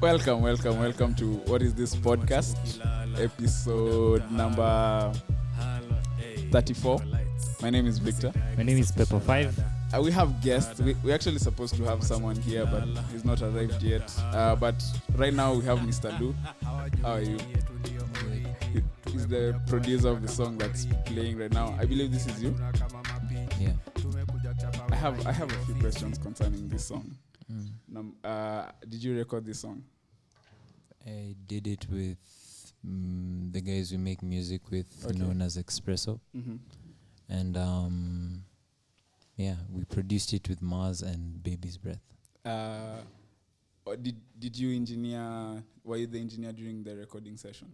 Welcome to what is this podcast? Episode number 34. My name is Victor. My name is Pepper5. We have guests. We're actually supposed to have someone here, but he's not arrived yet. But right now we have Mr. Lu. How are you? He's the producer of the song that's playing right now. I believe this is you. Yeah. I have a few questions concerning this song. Did you record this song? I did it with the guys we make music with, known as Espresso. Mm-hmm. And we produced it with Mars and Baby's Breath. Did you engineer? Were you the engineer during the recording session?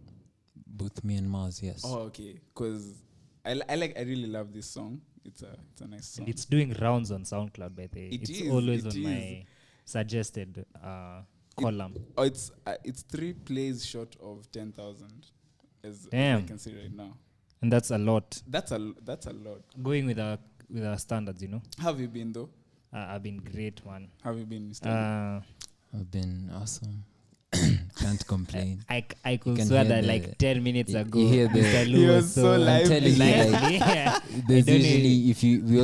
Both me and Mars, yes. Oh, okay. Because I really love this song. It's a nice song. And it's doing rounds on SoundCloud, by the way. It's always on my suggested column. It's 3 plays short of 10,000, as Damn. I can see right now. And that's a lot. That's a lot. Going with our standards, you know. How have you been though? I've been great, man. How have you been, Mr. I've been awesome. Can't complain. I could swear that like 10 minutes ago, Mr. Lu was so lively. I'm telling you, yeah. There's usually we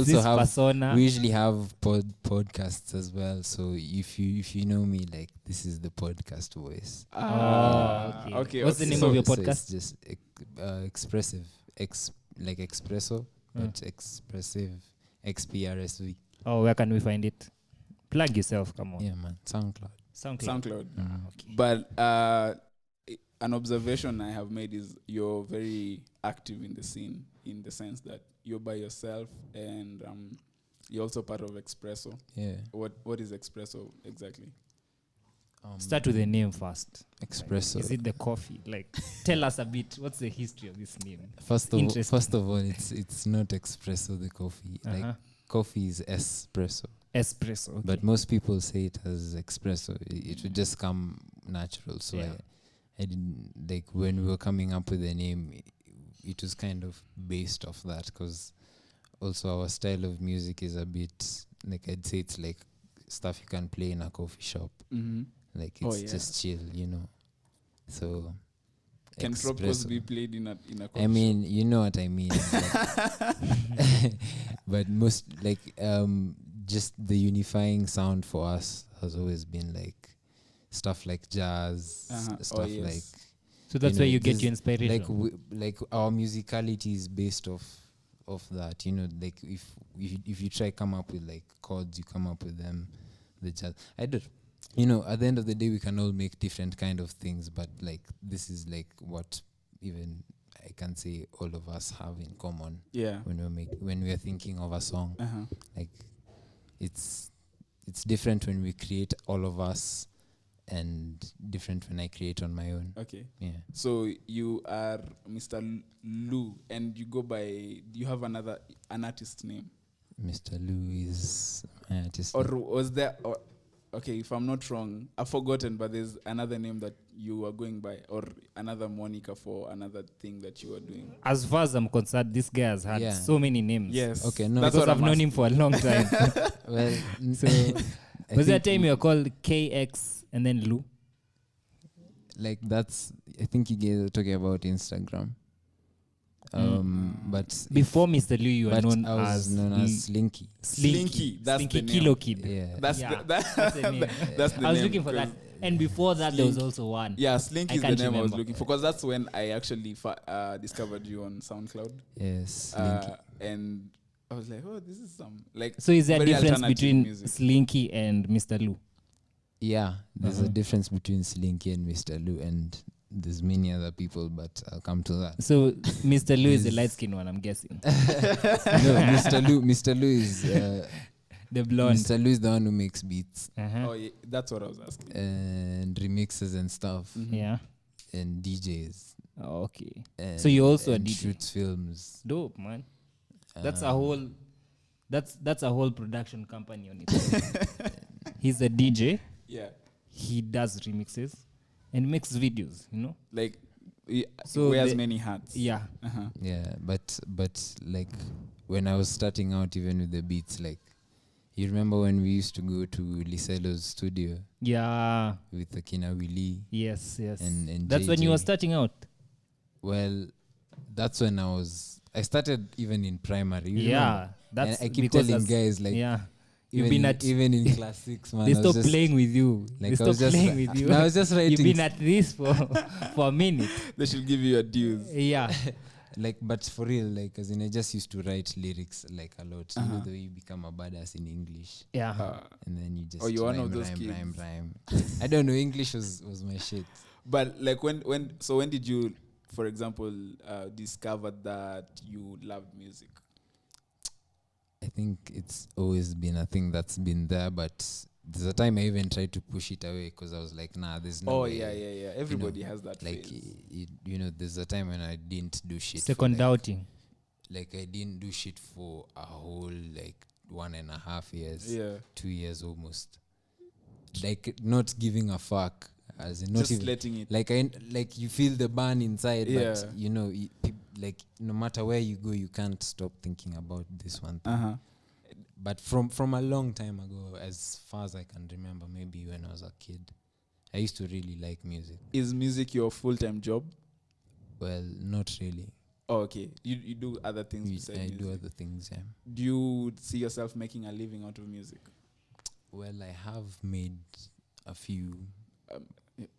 usually have podcasts as well. So if you know me, like, this is the podcast voice. Okay. What's the name of your podcast? So it's just expressive, like espresso, but expressive, XPRSV. Oh, where can we find it? Plug yourself, come on. Yeah, man. SoundCloud. Okay. But an observation I have made is you're very active in the scene, in the sense that you're by yourself and you're also part of Espresso. Yeah. What is Espresso exactly? Start with the name first. Espresso. Like, is it the coffee? Like, tell us a bit. What's the history of this name? First of all, it's not espresso, the coffee. Uh-huh. Like, coffee is espresso. Espresso. Okay. But most people say it as espresso. It would just come natural. So Yeah. I didn't, like, when we were coming up with the name, it was kind of based off that, because also our style of music is a bit, like, I'd say it's like stuff you can play in a coffee shop. Mm-hmm. Like, it's just chill, you know. So can Tropos be played in a coffee I mean, shop? you know what I mean. But most, like, just the unifying sound for us has always been like stuff like jazz, stuff like. So that's where you get your inspiration. Like our musicality is based off that. You know, like if you try come up with like chords, you come up with them. The jazz. You know, at the end of the day, we can all make different kind of things, but like this is like what even I can say all of us have in common. Yeah. When we are thinking of a song, like it's different when we create all of us, and different when I create on my own. Okay. Yeah. So you are Mr. Lu, and you go by. Do you have an artist name? Mr. Lu is my artist. Or was there? Okay, if I'm not wrong, I've forgotten, but there's another name that you are going by, or another moniker for another thing that you are doing. As far as I'm concerned, this guy has had so many names. Yes. Okay, no. That's because what I've known him for a long time. Well, So, was there a time you were called KX and then Lu? like that's, I think you guys are talking about Instagram. But Before Mr. Lu, you were but known I was as known as Slinky. Slinky, that's Slinky the name. Kilo Kid. Yeah. That's the name. that's the I was name, looking for that. 'cause And before that, there was also one. Yeah, Slinky is the can't name I was remember. looking for, because that's when I actually discovered you on SoundCloud. Yes, Slinky. And I was like, oh, this is some like. So is there a very difference alternative between music. Slinky and Mr. Lu? Yeah, there's a difference between Slinky and Mr. Lu, and there's many other people, but I'll come to that. So Mr. Lu is the light-skinned one, I'm guessing. No, Mr. Lu is The blonde. Mr. Lu is the one who makes beats Oh, yeah, that's what I was asking. and remixes and stuff, Yeah. and DJs. Oh, okay. And, So you're also a and DJ. shoots films. Dope, man. That's a whole. That's a whole production company on its own. He's a DJ. Yeah. He does remixes and makes videos. You know. Like, So wears the- many hats. Yeah. Yeah, but like when I was starting out, even with the beats, like You remember when we used to go to Liselo's studio Yeah. with Akina Willie? Yes. And That's when you were JJ. starting out. Well, that's when I started even in primary. You Yeah. remember? That's And I keep because telling as- guys like yeah. even, You've been at even in class 6, man. they I was stopped just, playing with you. like, They I was stopped just playing with you. no, I was just writing You've been at this for a minute. They should give you your dues. Yeah. like, but for real, like, as in I just used to write lyrics like a lot. You know, Uh-huh. the way you become a badass in English, Yeah. and then you just Oh, you're one rhyme, of those rhyme, kids. rhyme. I don't know. English was my shit. But like when did you, for example, discover that you loved music? I think it's always been a thing that's been there, but there's a time I even tried to push it away because I was like, nah, there's no way. Yeah. Everybody has that Like, phase. you know, there's a time when I didn't do shit. Second for, doubting. like I didn't do shit for a whole, like, 1.5 years. Yeah. 2 years almost. Like, not giving a fuck. As in, not Just even, letting it. like you feel the burn inside, Yeah. but you know, like no matter where you go, you can't stop thinking about this one thing. Uh-huh. But from a long time ago, as far as I can remember, maybe when I was a kid, I used to really like music. Is music your full-time job? Well, not really. Oh, okay. You do other things besides I music. do other things, yeah. Do you see yourself making a living out of music? Well, I have made a few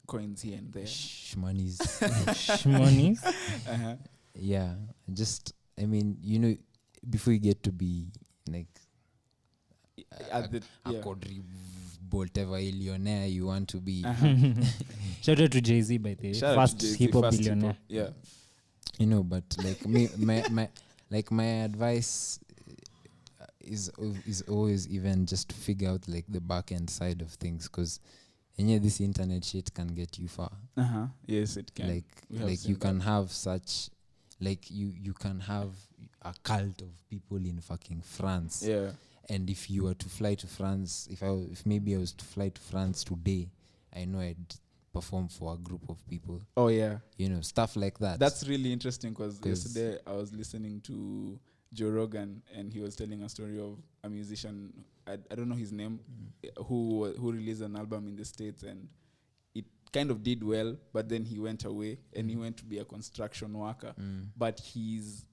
Coins here and there. shmonies. Shmonies. Uh-huh. Yeah, I mean, you know, before you get to be like a whatever billionaire you want to be, Shout out to Jay-Z, by the way. Shout out First to Jay-Z, hip-hop first billionaire. hip-hop. Yeah. you know. But like my advice is always even just to figure out like the back end side of things, because this internet shit can get you far. Uh-huh. Yes, it can. Like you can have such, like you can have a cult of people in fucking France. Yeah. And if you were to fly to France, if maybe I was to fly to France today, I know I'd perform for a group of people. Oh, yeah. You know, stuff like that. That's really interesting because yesterday I was listening to Joe Rogan and he was telling a story of a musician, I don't know his name, who released an album in the States, and it kind of did well, but then he went away and he went to be a construction worker. But his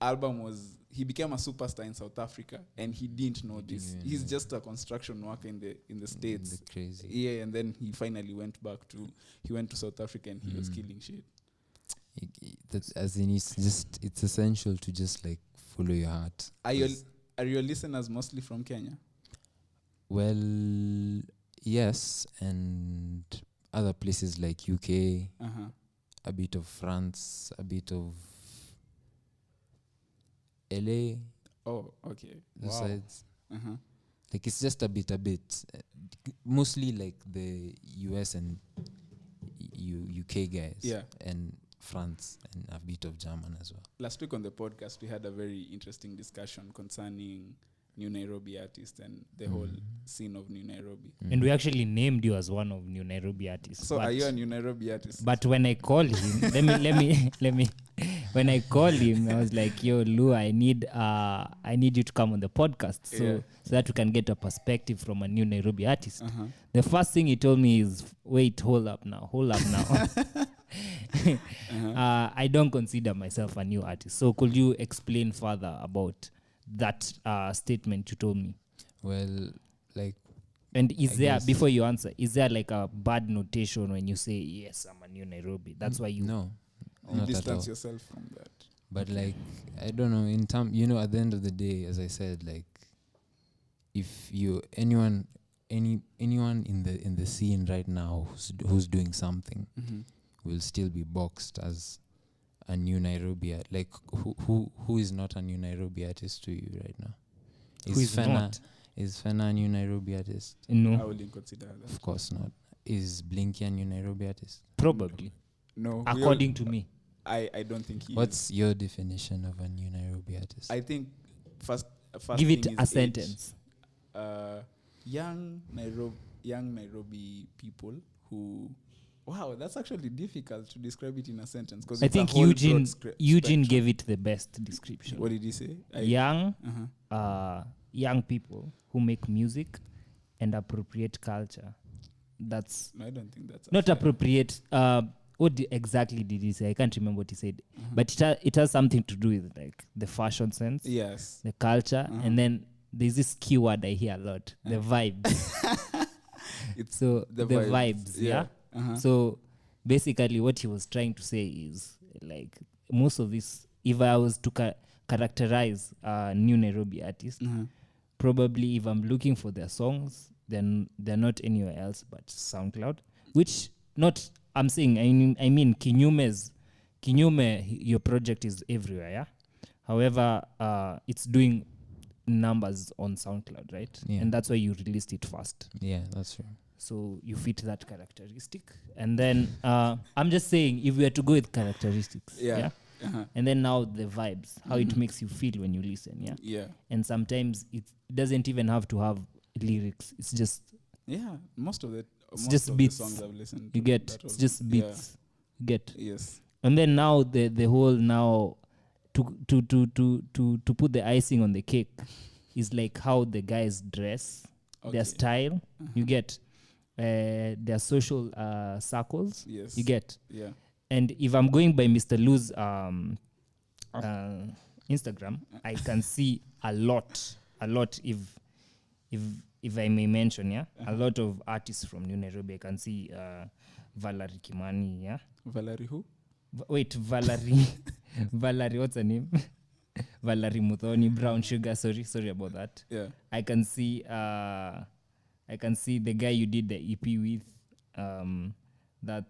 album he became a superstar in South Africa, and he didn't know this. He's just a construction worker in the States. Crazy. Yeah, and then he finally went to South Africa and he was killing shit. As in, it's essential to just like follow your heart. Are your listeners mostly from Kenya? Well, yes, and other places like UK, a bit of France, a bit of LA. Oh, okay. The sides. Uh-huh. Like it's just a bit. Mostly like the US and UK guys. Yeah. And France and a bit of German as well. Last week on the podcast, we had a very interesting discussion concerning New Nairobi artists and the whole scene of New Nairobi. And we actually named you as one of New Nairobi artists. So are you a New Nairobi artist? But when I called him, let me. When I called him, I was like, "Yo, Lu, I need you to come on the podcast, so that we can get a perspective from a New Nairobi artist." The first thing he told me is, "Wait, hold up now." I don't consider myself a new artist. So could you explain further about that statement you told me? Well, like, and before you answer, is there like a bad notation when you say, yes, I'm a New Nairobi? That's why you... No. You distance yourself from that. But like, I don't know, at the end of the day, as I said, like, if anyone in the scene right now who's doing something will still be boxed as a New Nairobi. Like, who is not a New Nairobi artist to you right now? Who is not? Is Fena a New Nairobi artist? No. I wouldn't consider that. Of course not. Is Blinky a New Nairobi artist? Probably. No. According to me. I don't think he What's your definition of a New Nairobi artist? I think first give it thing a is sentence. Young Nairobi people who... Wow, that's actually difficult to describe it in a sentence. I think Eugene gave it the best description. What did he say? Young, young people who make music and appropriate culture. That's No, I don't think that's not fair. appropriate. Exactly did he say? I can't remember what he said. But it has something to do with like the fashion sense, Yes. the culture, and then there's this keyword I hear a lot: the vibes. It's So the the vibes. vibes, yeah. So basically, what he was trying to say is like most of this. If I was to characterize a new Nairobi artist, probably if I'm looking for their songs, then they're not anywhere else but SoundCloud. Which not I'm saying I mean Kinyume, your project is everywhere, yeah. However, it's doing numbers on SoundCloud, right? Yeah. And that's why you released it first. Yeah, that's true. So you fit that characteristic. And then I'm just saying, if we were to go with characteristics, yeah. And then now the vibes, how it makes you feel when you listen, yeah. Yeah. And sometimes it doesn't even have to have lyrics. It's just Most of it. Most just of beats. The songs I've listened you to, get that it's was- just beats. You get. Yes. And then now the whole now to put the icing on the cake is like how the guys dress, their style. You get their social circles. Yes. You get. Yeah. And if I'm going by Mr. Lu's Instagram, I can see a lot if I may mention, yeah, a lot of artists from New Nairobi. I can see Valerie Kimani, yeah. Valerie who? Valerie, what's her name? Valerie Muthoni, Brown Sugar. Sorry about that. Yeah. I can see the guy you did the EP with. But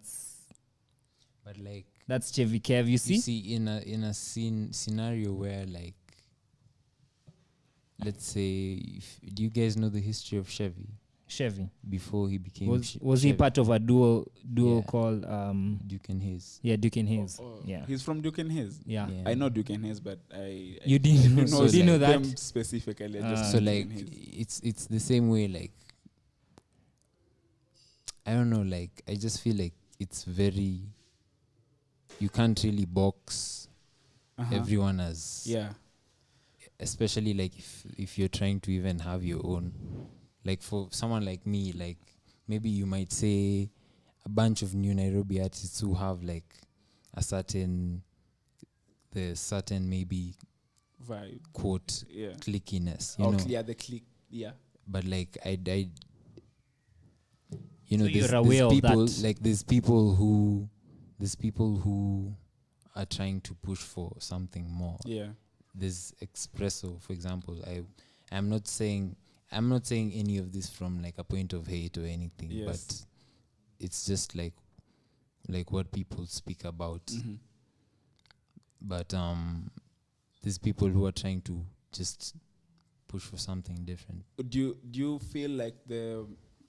like That's Chevy Kev. You see? you see in a scenario where like let's say do you guys know the history of Chevy. before he became Was he Chevy? part of a duo Yeah. called Duke and His? Duke and Hayes? Oh, Yeah. He's from Duke and Hayes. Yeah. Yeah. I know Duke and Hayes, but I You didn't know, So you didn't know like that? them specifically. I just So know like Duke and Hayes. it's the same way like I don't know, like I just feel like it's very you can't really box everyone as Yeah. especially like if you're trying to even have your own, like for someone like me, like maybe you might say a bunch of new Nairobi artists who have like a certain maybe Vibe. quote Yeah. clickiness, you know, Clear the click. Yeah. but like I you know So you're there's aware of people that. like there's people who are trying to push for something more. Yeah. There's Espresso, for example. I'm not saying any of this from like a point of hate or anything, Yes. but it's just like what people speak about. But there's people who are trying to just push for something different. Do you feel like the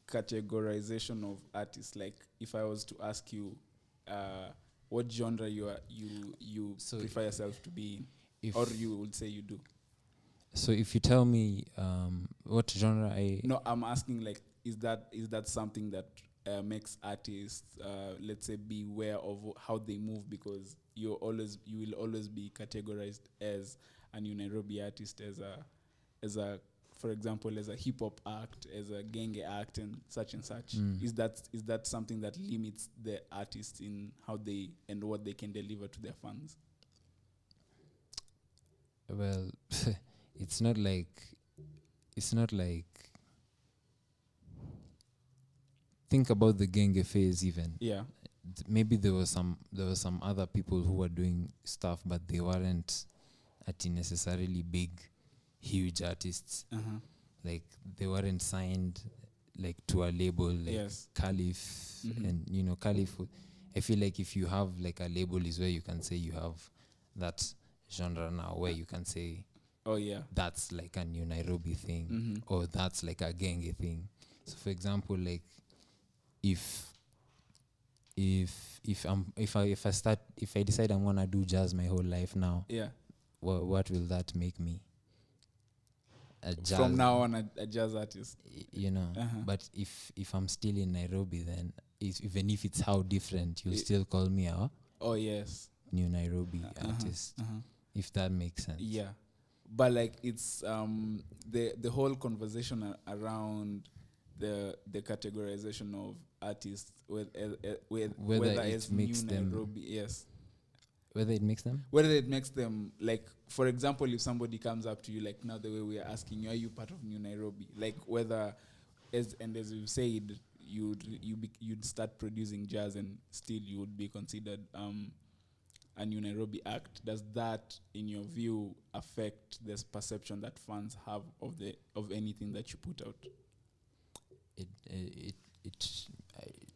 categorization of artists, like if I was to ask you what genre you So prefer yourself to be in, If or you would say you do? so, if you tell me what genre No, I'm asking like, is that something that makes artists, let's say, be aware of how they move, because you will always be categorized as a new Nairobi artist, as a for example, as a hip hop act, as a genge act, and such and such. Is that something that limits the artists in how they and what they can deliver to their fans? Well, it's not like think about the genge phase even. Yeah. Maybe there were some other people who were doing stuff, but they weren't necessarily big, huge artists. Like they weren't signed like to a label like Yes. Caliph, and you know Caliph. I feel like if you have like a label is where you can say you have that genre now, where you can say, Oh yeah. that's like a new Nairobi thing, or that's like a genge thing. So for example, like if I decide I'm gonna do jazz my whole life now, Yeah. what will that make me? A jazz, From now on, a jazz artist. you know. But if I'm still in Nairobi, then even if it's how different, you'll still call me a Oh yes. new Nairobi artist, if that makes sense. Yeah. but like it's the whole conversation around the categorization of artists with whether it it's makes new them- Nairobi, yes, Whether it makes them? whether it makes them, like, for example, if somebody comes up to you, like now the way we are asking you, are you part of New Nairobi? Like whether, as you've said, you'd start producing jazz and still you would be considered a New Nairobi act. Does that, in your view, affect this perception that fans have of anything that you put out?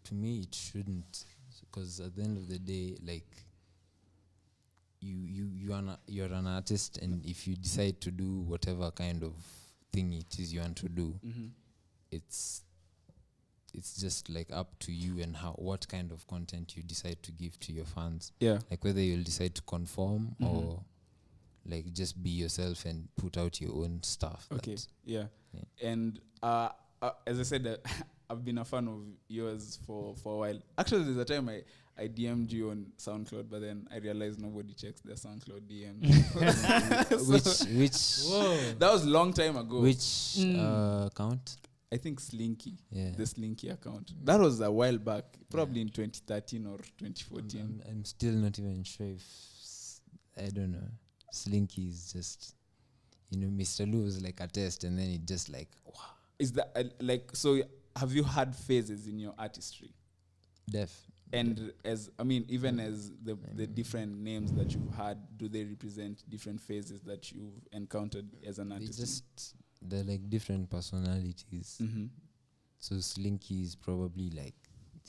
To me it shouldn't, because at the end of the day, like you're an artist, and if you decide to do whatever kind of thing it is you want to do, Mm-hmm. it's just like up to you and what kind of content you decide to give to your fans. Yeah. Like whether you'll decide to conform Mhm. or like just be yourself and put out your own stuff. Okay. That's- Yeah. Yeah. And as I said, I've been a fan of yours for a while. Actually, there's a time I DM'd you on SoundCloud, but then I realized nobody checks their SoundCloud DM. which That was a long time ago. which account? I think Slinky, Yeah. the Slinky account. That was a while back, probably in 2013 or 2014. I'm still not even sure if I don't know. Slinky is just, Mr. Lu was like a test, and then it just like wow, Is that like, so have you had phases in your artistry? def. And even as the different names that you've had, do they represent different phases that you've encountered as an artist? They're like different personalities. Mm-hmm. So Slinky is probably like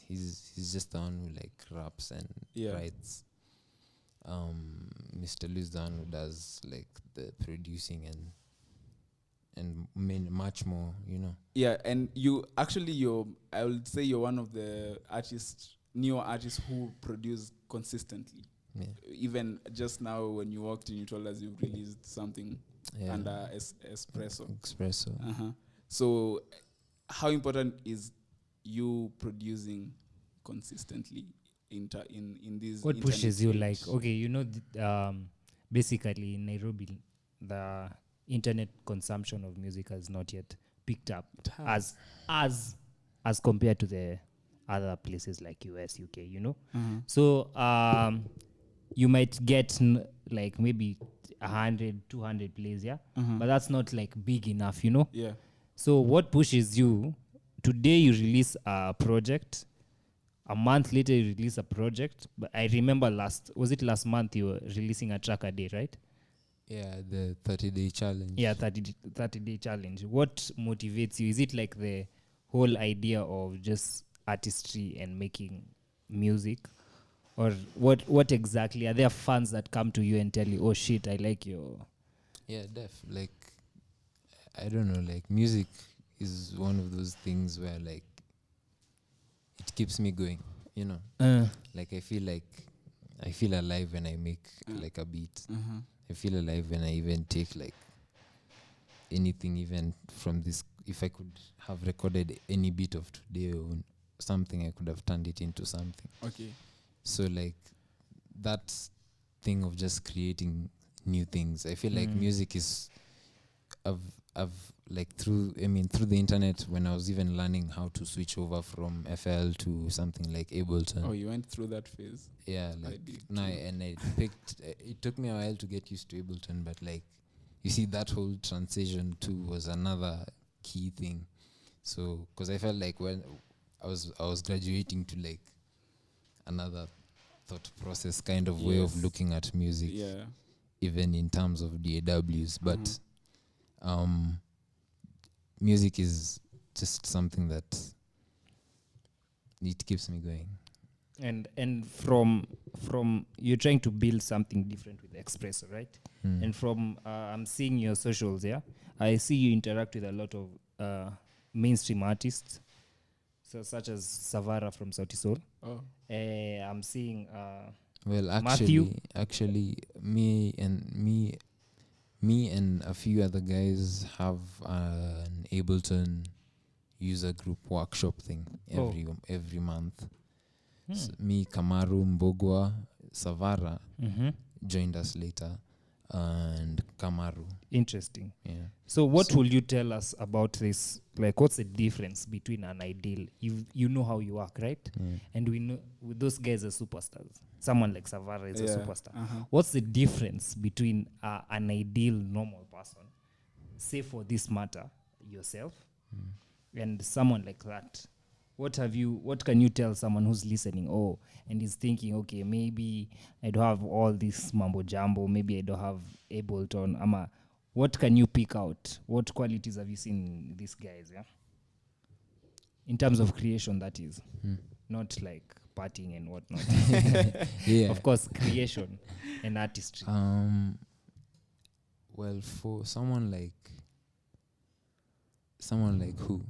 he's just the one who like raps and Yeah. writes. Mr. Lu is the one who does like the producing and much more, Yeah, and I would say you're one of the newer artists who produce consistently. Yeah. Even just now when you walked in, you told us you've released something Yeah. under Espresso. Espresso. Uh-huh. So how important is you producing consistently in these? What internet pushes you, age? like, okay, basically in Nairobi, the internet consumption of music has not yet picked up It has. as compared to the other places like US, UK, Uh-huh. So you might get like maybe 100, 200 plays, yeah? Uh-huh. But that's not like big enough, Yeah. So what pushes you? Today you release a project. A month later you release a project. But I remember last month you were releasing a track a day, right? Yeah, the 30-day challenge. Yeah, 30-day challenge. What motivates you? Is it like the whole idea of just artistry and making music? Or what exactly? Are there fans that come to you and tell you, oh shit, I like your... Yeah, like, I don't know, like music is one of those things where like it keeps me going, Like I feel alive when I make like a beat. Uh-huh. I feel alive when I even take like anything, even from this. If I could have recorded any beat of today or something, I could have turned it into something. Okay. So like that thing of just creating new things, I feel like music is, I've like through the internet, when I was even learning how to switch over from FL to something like Ableton. Oh, you went through that phase. Yeah, I like did no, too. and I picked. It took me a while to get used to Ableton, but like you see, that whole transition too was another key thing. So, because I felt like when I was graduating to like another thought process kind of way of Yes. looking at music, Yeah. even in terms of DAWs. But music is just something that it keeps me going. And from you're trying to build something different with Espresso, right? And from I'm seeing your socials, yeah, I see you interact with a lot of mainstream artists, so such as Savara from Sauti Sol. Oh. I'm seeing Well, Matthew? actually, me and a few other guys have an Ableton user group workshop thing every month. So me, Kamaru, Mbogwa, Savara joined us later. and Kamaru. Interesting. Yeah. So what will you tell us about this? Like, what's the difference between an ideal? You know how you work, right? And we know with those guys are superstars. Someone like Savara is a superstar. What's the difference between an ideal normal person, say for this matter, yourself, and someone like that? What can you tell someone who's listening, and is thinking, okay, maybe I don't have all this mambo jumbo, maybe I don't have Ableton, what can you pick out? What qualities have you seen in these guys, yeah? In terms of creation, that is. Not like partying and whatnot. Yeah. Of course, creation and artistry. Well, for someone like who?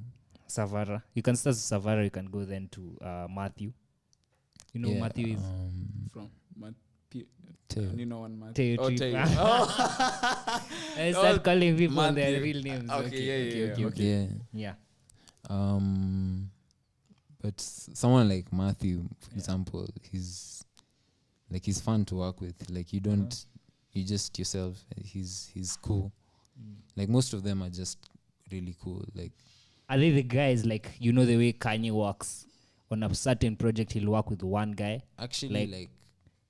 Savara. You can start with Savara, you can go then to Matthew. You know Matthew is From Teo. you know one Matthew. Teo Oh, Trip. Teo. I start calling people their Matthew. real names. Okay. Yeah. But someone like Matthew, for example, he's fun to work with. Like you just yourself. He's cool. Like most of them are just really cool. Like, Are they the guys like, the way Kanye works? On a certain project, he'll work with one guy. actually, like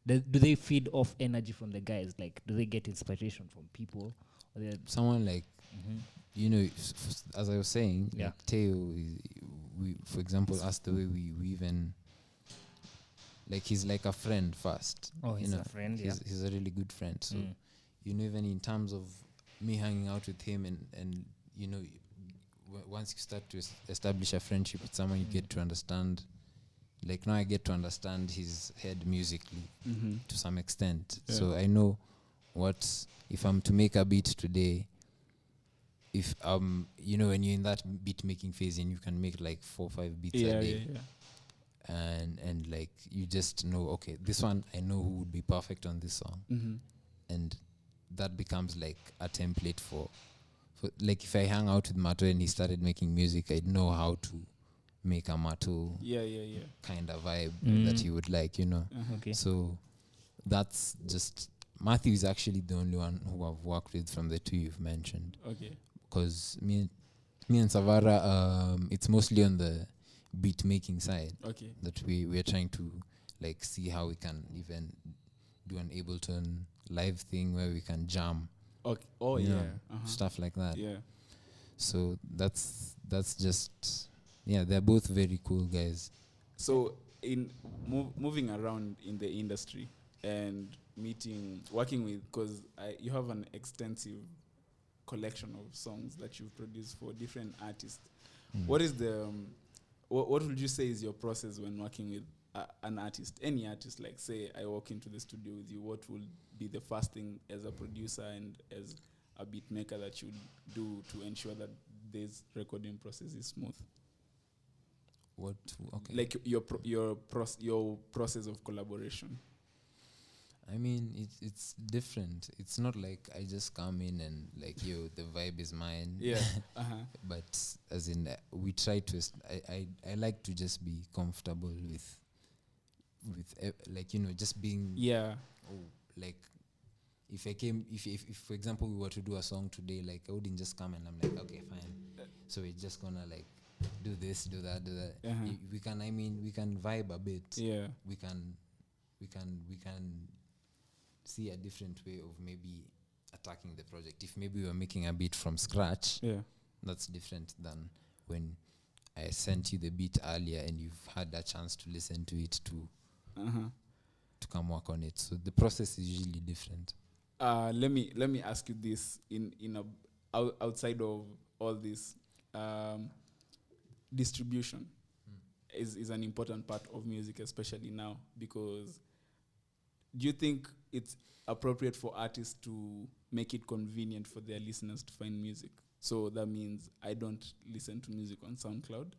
Do they feed off energy from the guys? Like, do they get inspiration from people? Or someone like as I was saying, Yeah. like Teo, we for example, us the way we even like he's like a friend first. he's a friend. He's a really good friend. So even in terms of me hanging out with him and once you start to establish a friendship with someone, you get to understand. Like now, I get to understand his head musically to some extent. Yeah. So I know if I'm to make a beat today. If when you're in that beat making phase and you can make like 4 or 5 beats a day, and like you just know, okay, this one I know who would be perfect on this song, and that becomes like a template for like if I hang out with Mato and he started making music, I'd know how to make a Mato kind of vibe that he would like, Okay. So that's just Matthew is actually the only one who I've worked with from the two you've mentioned. Okay. Because me and Savara, it's mostly on the beat making side. Okay. That we're trying to like see how we can even do an Ableton live thing where we can jam. Okay. Oh you yeah. know, stuff like that. Yeah. So that's just they're both very cool guys. So in moving around in the industry and working with, because you have an extensive collection of songs that you've produced for different artists. What is the what would you say is your process when working with an artist, any artist? Like say I walk into the studio with you, what will be the first thing as a producer and as a beat maker that you do to ensure that this recording process is smooth? Like your process of collaboration. I mean, it's different. It's not like I just come in and like, the vibe is mine. Yeah. But as in, we try to. I like to just be comfortable with like just being. Yeah. Like, if for example we were to do a song today, like I wouldn't just come and I'm like, okay, fine. So we're just gonna like do this, do that. We can. I mean, we can vibe a bit. Yeah. We can see a different way of maybe attacking the project. If maybe we're making a beat from scratch, that's different than when I sent you the beat earlier and you've had a chance to listen to it to come work on it. So the process is usually different. Let me ask you this outside of all this, distribution is an important part of music, especially now, because do you think it's appropriate for artists to make it convenient for their listeners to find music? So that means I don't listen to music on SoundCloud.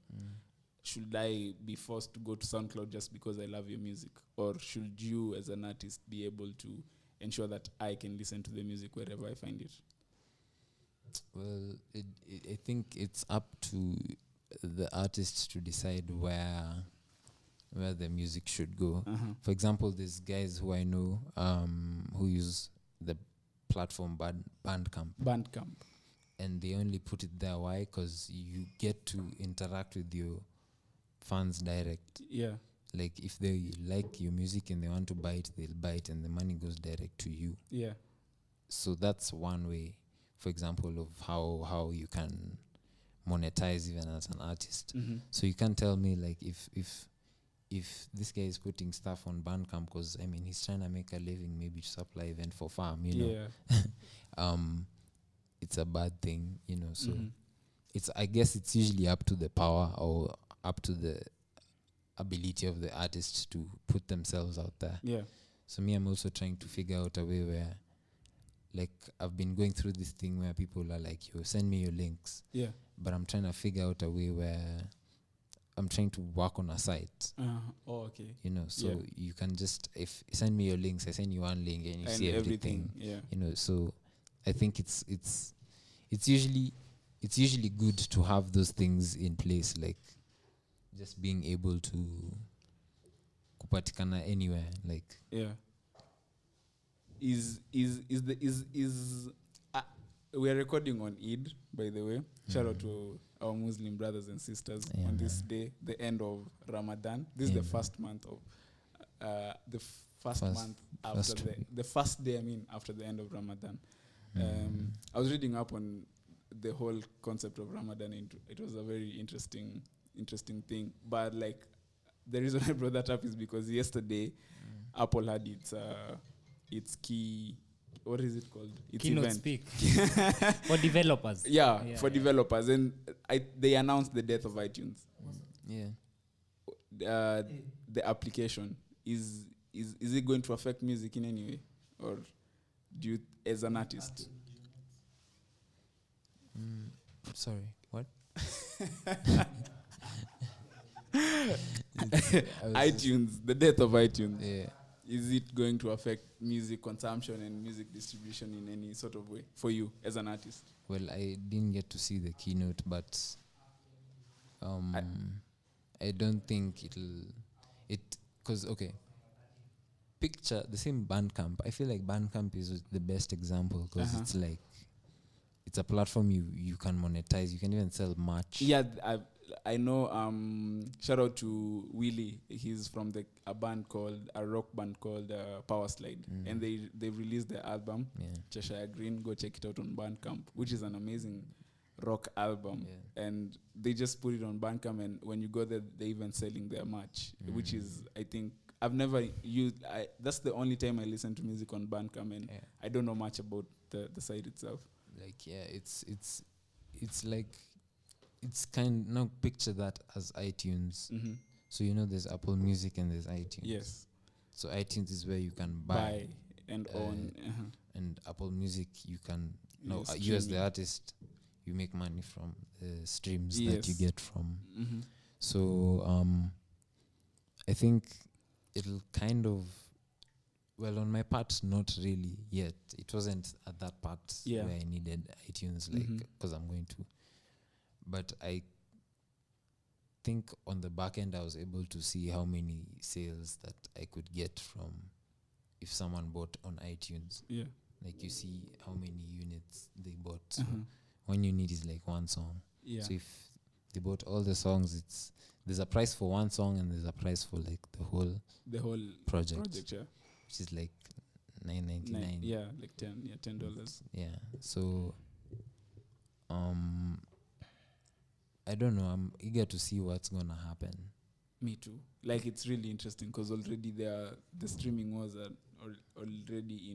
Should I be forced to go to SoundCloud just because I love your music? Or should you as an artist be able to ensure that I can listen to the music wherever I find it? Well, I think it's up to the artists to decide where the music should go. For example, there's guys who I know who use the platform, Bandcamp. Bandcamp. And they only put it there. Why? Because you get to interact with your fans direct. Yeah. Like if they like your music and they want to buy it, they'll buy it, and the money goes direct to you. Yeah. So that's one way, for example, of how you can monetize even as an artist. Mm-hmm. So you can't tell me like if this guy is putting stuff on Bandcamp because I mean he's trying to make a living, maybe to supply event for farm, you know. Yeah. It's a bad thing, you know. So Mm-hmm. I guess it's usually up to the power or up to the ability of the artist to put themselves out there. Yeah. So me, I'm also trying to figure out a way where, like, I've been going through this thing where people are like, "Yo, send me your links." Yeah. But I'm trying to figure out a way where I'm trying to work on a site. Oh, okay. You know, so Yeah. you can just send me your links. I send you one link and you And see everything. Yeah. You know, so I think it's usually good to have those things in place, like just being able to kupatikana anywhere, like Yeah. We are recording on Eid, by the way. Shout out to our Muslim brothers and sisters on this day, the end of Ramadan. This is the first month of the first month after the first day. I mean, after the end of Ramadan. I was reading up on the whole concept of Ramadan. It was a very interesting thing. But like, the reason I brought that up is because yesterday, Apple had its key. What is it called? Its Keynote event. speak for developers. Yeah, for developers, and they announced the death of iTunes. yeah. The application is it going to affect music in any way, or do you, as an artist? Sorry, what? iTunes, the death of iTunes. Yeah. Is it going to affect music consumption and music distribution in any sort of way for you as an artist? Well, I didn't get to see the keynote, but I don't think because okay, picture the same Bandcamp. I feel like Bandcamp is the best example because it's like it's a platform you can monetize. You can even sell merch. Yeah, I know. Shout out to Willie. He's from a rock band called Power Slide, and they released their album Cheshire Green. Go check it out on Bandcamp, which is an amazing rock album. And they just put it on Bandcamp, and when you go there, they're even selling their merch, which is, I think, I've never used. That's the only time I listen to music on Bandcamp, and I don't know much about the site itself. Like it's like. It's now picture that as iTunes. Mm-hmm. So you know there's Apple Music and there's iTunes. Yes. So iTunes is where you can buy and own. And Apple Music you can you as the artist you make money from the streams that you get from. Mm-hmm. So I think it'll kind of on my part not really yet. It wasn't at that part where I needed iTunes because I'm going to. But I think on the back end, I was able to see how many sales that I could get from if someone bought on iTunes. Yeah. Like you see how many units they bought. So 1 unit is like one song. Yeah. So if they bought all the songs, there's a price for one song and there's a price for like the whole project, which is like $9.99. Yeah, like $10. Yeah. So I don't know. I'm eager to see what's gonna happen. Me too. Like, it's really interesting because already the streaming wars are already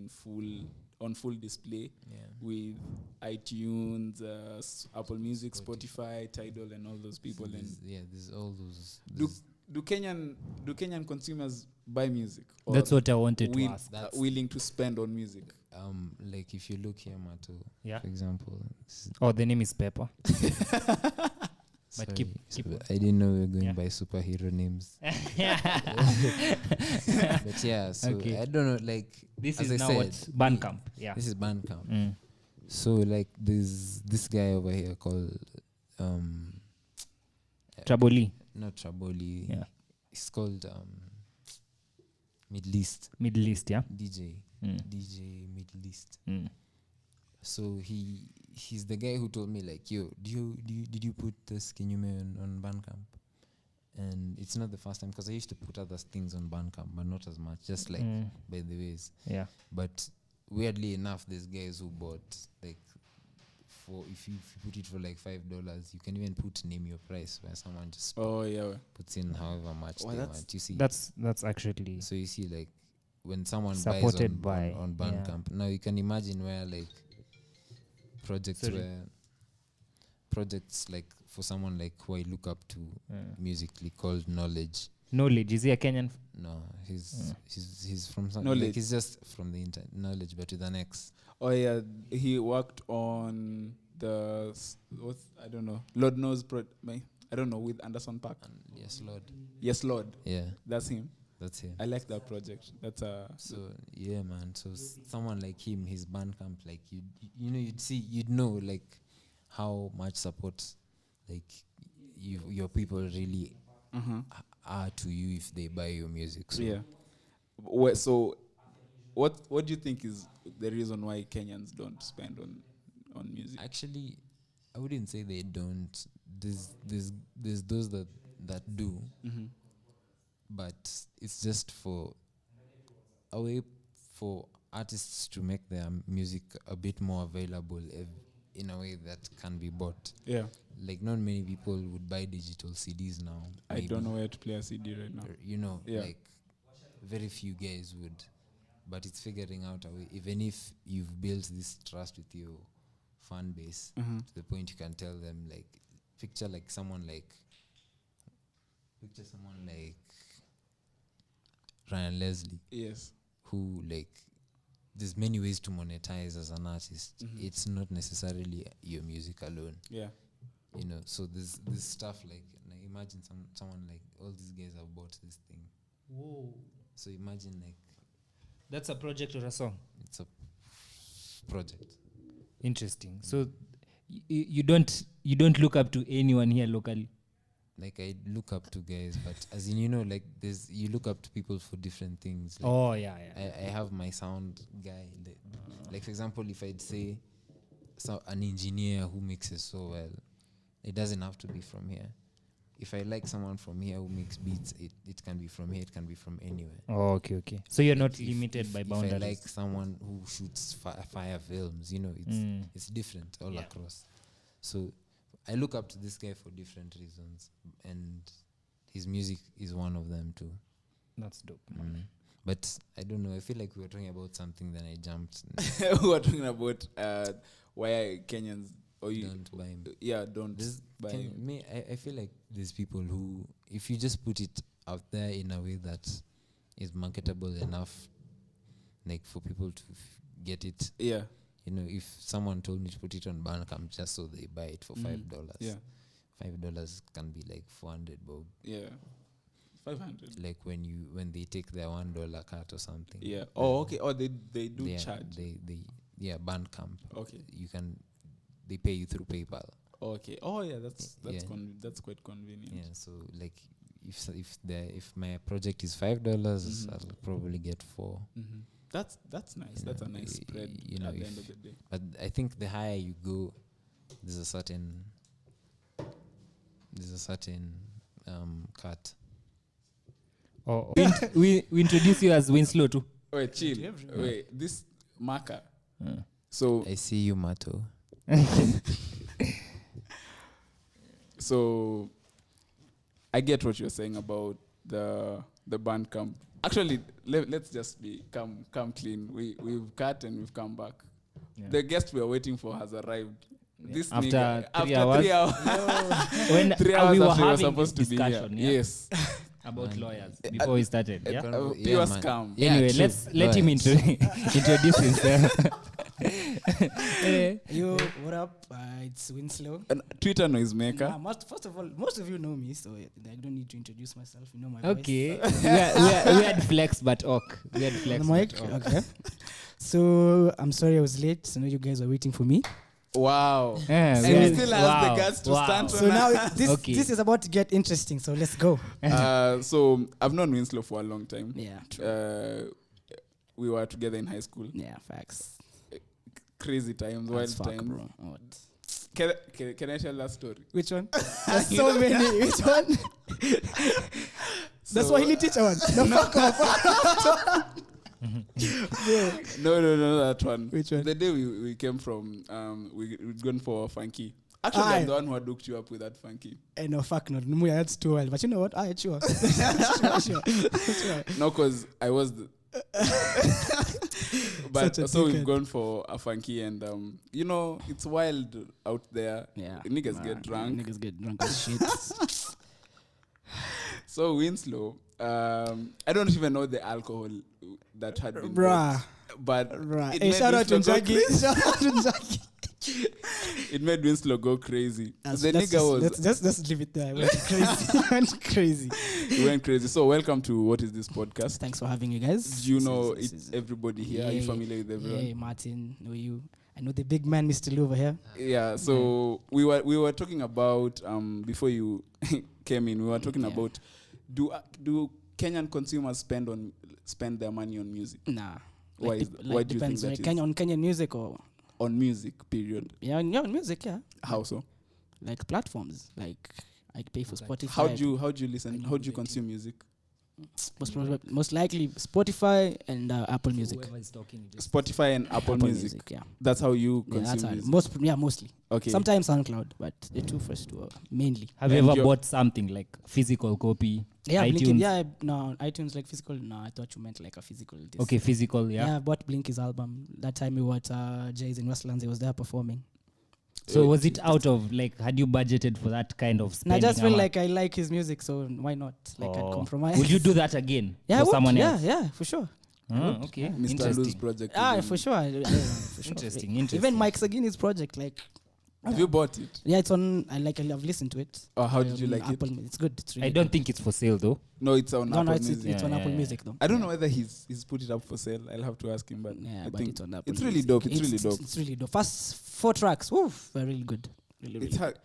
on full display with iTunes, Apple Music, Spotify, Tidal, and all those people. So there's all those. Do Kenyan consumers buy music? Or that's what I wanted to ask. Willing to spend on music? Like if you look here, Mato, for example. The name is Pepper. But sorry, keep I didn't know we were going by superhero names. But so I don't know, like this as is I now said, what Bandcamp. Yeah. This is Bandcamp. So like there's this guy over here called Traboli. Not Traboli. Yeah. It's called Middle East. Middle East, yeah. DJ Middle East. So he's the guy who told me like, yo, did you put this Kenyume on Bandcamp? And it's not the first time, because I used to put other things on Bandcamp, but not as much, just like by the ways. Yeah. But weirdly enough, there's guys who bought like, for if you put it for like $5, you can even put name your price, where someone just puts in however much they want. You see, that's actually. so you see like when someone supported buys on Bandcamp. Now you can imagine where like projects like for someone like who I look up to musically, called Knowledge. Knowledge, is he a Kenyan? No, he's from some, Knowledge. like he's just from the internet. Knowledge, but with an X. Oh yeah, he worked on the I don't know. Lord knows. I don't know, with Anderson .Paak. Yes, Lord. Yes, Lord. Yeah, That's him. that's him. I like that project. That's So yeah, man. So someone like him, his Bandcamp, like you'd know like how much support like your people really are to you if they buy your music. So yeah. So what do you think is the reason why Kenyans don't spend on music? actually, I wouldn't say they don't. There's those that do, but it's just for a way for artists to make their music a bit more available in a way that can be bought. Yeah. Like not many people would buy digital CDs now. I don't know where to play a CD right now. Like very few guys would. But it's figuring out a way, even if you've built this trust with your fan base to the point you can tell them, like, picture someone like Ryan Leslie. Yes. Who, like, there's many ways to monetize as an artist. It's not necessarily your music alone. Yeah. So there's stuff like imagine someone like all these guys have bought this thing. Whoa. So imagine like That's a project or a song? it's a project. Interesting. So you don't look up to anyone here locally? Like I look up to guys, but as in like you look up to people for different things. Like Oh yeah. I have my sound guy. Like for example, if I'd say an engineer who mixes so well, it doesn't have to be from here. If I like someone from here who makes beats, it can be from here, it can be from anywhere. Oh, okay. So you're not If- limited by if boundaries. I like someone who shoots fire films, it's different all across. So I look up to this guy for different reasons, and his music is one of them too. That's dope. But I don't know. I feel like we were talking about something, then I jumped. We were talking about why Kenyans Don't buy him. don't buy him. I feel like there's people who, if you just put it out there in a way that is marketable enough, like for people to get it. Yeah. If someone told me to put it on Bandcamp just so they buy it for $5, Yeah. $5 can be like 400 bob. Yeah. 500. Like when they take their $1 cut or something. Yeah. Oh, okay. Oh, they do They charge. Bandcamp. Okay. They pay you through PayPal. Okay. Oh, yeah. That's Yeah. That's quite convenient. Yeah. So like if my project is $5, I'll probably get 4. That's nice. That's a nice spread. At the end of the day. But I think the higher you go, there's a certain cut. Oh, we introduce you as Winslow too. Wait, chill. Wait, this marker. So I see you, Mato. So I get what you're saying about the Bandcamp. Actually, let's just come clean. We've cut and we've come back. Yeah. The guest we are waiting for has arrived. Yeah. This After nigga, 3 hours. 3 hours. When 3 hours we were after we were having supposed to this be discussion, here. yeah, Yes. about lawyers before we started. Yeah. Pure man. scam. Yeah, Anyway, true. let him introduce himself. Yo, what up? It's Winslow. And Twitter noisemaker. First of all, most of you know me, so I don't need to introduce myself. You know my Okay. voice. we had flex but ok. We had flex On the mic? but ok. Okay. So I'm sorry I was late. So I know you guys are waiting for me. Wow. Yeah, And he still has the guts to stand So now this Okay. this is about to get interesting. So let's go. So I've known Winslow for a long time. Yeah. True. We were together in high school. Yeah. Facts. crazy times, wild As fuck, times. bro. What? Can I tell that story? Which one? There's so many. Which one? That's why he teacher one. No, fuck off. No, that one. Which one? The day we came from, we'd gone for funky. Actually, I'm the one who had hooked you up with that funky. No, fuck no. That's too wild. But you know what? Sure. Sure. No, because I was but so we've dickhead. gone for a funky, and you know, it's wild out there. Yeah. Niggas get drunk. Niggas get drunk as shit. So Winslow, I don't even know the alcohol that had been Bruh. bought, but Right. it Hey, made shout out to Winslow go Jackie. crazy. Shout out to Jackie. It made Winslow go crazy. The Let's nigga just leave it there. Went crazy. Went crazy. he went crazy. So welcome to What Is This Podcast? Thanks for having you guys. Do you know This is- everybody here? Are you familiar with everyone? Hey, Martin. Know you. I know the big man, Mr. Lu over here. Yeah, so we were talking about before you came in. We were talking about do Kenyan consumers spend their money on music? Nah. Why do you think depends, that is? on Kenyan music or On music, period. yeah, on music, yeah. How so? Like platforms, like I pay for Spotify. How do you listen? I How do you know consume music? most likely Spotify and Apple Music. Whoever is talking, just Spotify and Apple Music. Yeah. That's how you Yeah, that's consume how music. mostly. Okay. Sometimes SoundCloud, but the two first two are mainly. have you And ever you're- bought something like physical copy? Yeah, iTunes? Blinky, yeah, no, iTunes like physical. No, I thought you meant like a physical disc. Okay, physical, yeah. I bought Blinky's album. That time we were at Jay's in Westlands. He was there performing. So was it out of like, had you budgeted for that kind of And I spending? just feel ama- like I like his music, so why not? Like I'd Oh. compromise. Would you do that again Yeah, I for would. someone else? Yeah, for sure. Okay, Mr. Lou's interesting. project. Ah, is for in- sure. Yeah, for sure. Interesting, Even interesting. Mike Sagini's project, like, Have you bought it? yeah, it's on. I've listened to it. Or how did you On like it? Apple, It's good. It's really I don't good. think it's for sale though. No, it's on No, Apple it's Music. on Yeah, Apple yeah, Music though. I don't know whether he's put it up for sale. I'll have to ask him, but Yeah, I but think it's on Apple. it's really Music. dope. It's really dope. It's really dope. First 4 tracks. Woof, they're really good. Really It's hard.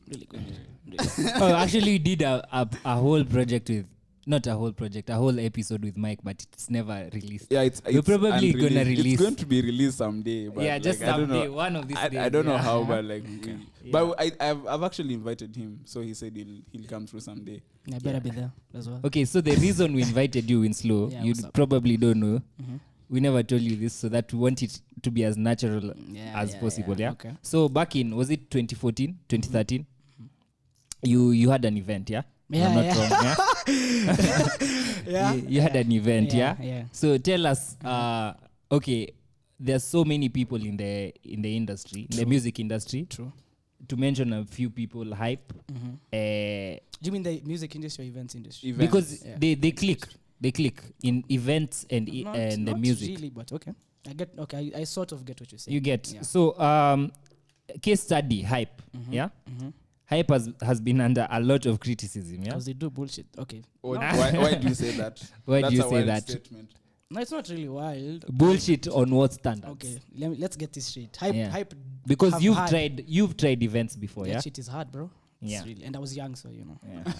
really good. Really good. Oh, actually, we did a whole project with, not a whole project, a whole episode with Mike, but it's never released. Yeah, it's We're probably unreleased. gonna release- It's going to be released someday. But Yeah, just like, I don't someday, know. one of these days. I don't know yeah. how, but like, Yeah. but I've actually invited him, so he said he'll come through someday. I better be there as well. Okay, so the reason we invited you in slow, Yeah, you what's up? probably don't know. Mhm. We never told you this, so that we want it to be as natural as possible. Yeah. Okay. So back in, was it 2014, 2013? You had an event, yeah? Yeah, I'm not yeah. wrong, yeah? Yeah. You had an event, yeah? Yeah. So tell us, okay, there's so many people in the industry, in the music industry. True. To mention a few people, hype. Do you mean the music industry or events industry? Events. Because Yeah. they click in events and Not- and the not music. really, but okay. I sort of get what you're saying. You get. Yeah. So case study, hype. Yeah? Hype has been under a lot of criticism, yeah? Because they do bullshit. Okay. Why do you say that? Why do That's you a say wild that? Statement. No, it's not really wild. Bullshit on what standards? Okay. Let's get this straight. Hype. Yeah. Hype. Because have you've tried events before, That yeah? shit is hard, bro. It's Yeah. really, and I was young, so you know. Yeah.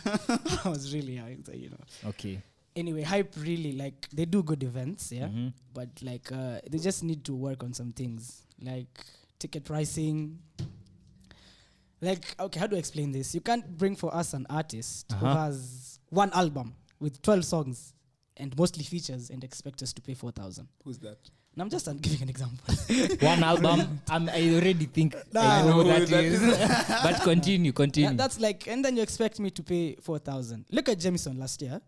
I was really young, so you know. Okay. Anyway, hype really like they do good events, yeah. Mhm. But like they just need to work on some things like ticket pricing. Like, okay, how do I explain this? You can't bring for us an artist who has one album with 12 songs and mostly features and expect us to pay 4,000. Who's that? And I'm just giving an example. One album. I already think I Nah. know who Who that is. But continue. That's like, and then you expect me to pay 4,000. Look at Jameson last year.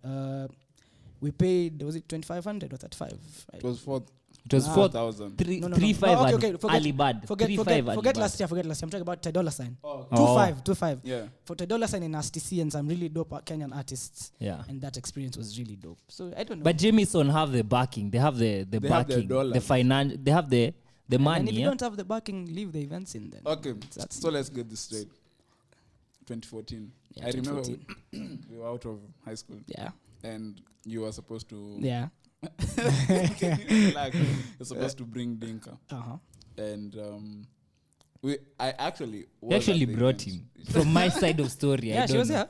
We paid, was it 2,500 or 35? It was for It was Ah. 4,000. No. 3,500. Oh, okay, forget- Alibad. Forget 3,500. last year. I'm talking about $10. Oh. 2.5. Yeah. For $10 and STC and some really dope Kenyan artists. Yeah. And that experience was really dope. So I don't know. But Jameson have the backing. They have the They have backing. their dollars. The finance. They have the and money. if you Yeah? don't have the backing, leave the events in then. Okay. That's- So let's get this straight. 2014. Yeah, I remember 2014. we were out of high school Yeah. and you were supposed to Yeah. like, you're supposed to bring Dinka. Uh-huh. And I actually was They actually at the brought event. him. From my side of story. I Yeah, she don't was know. here.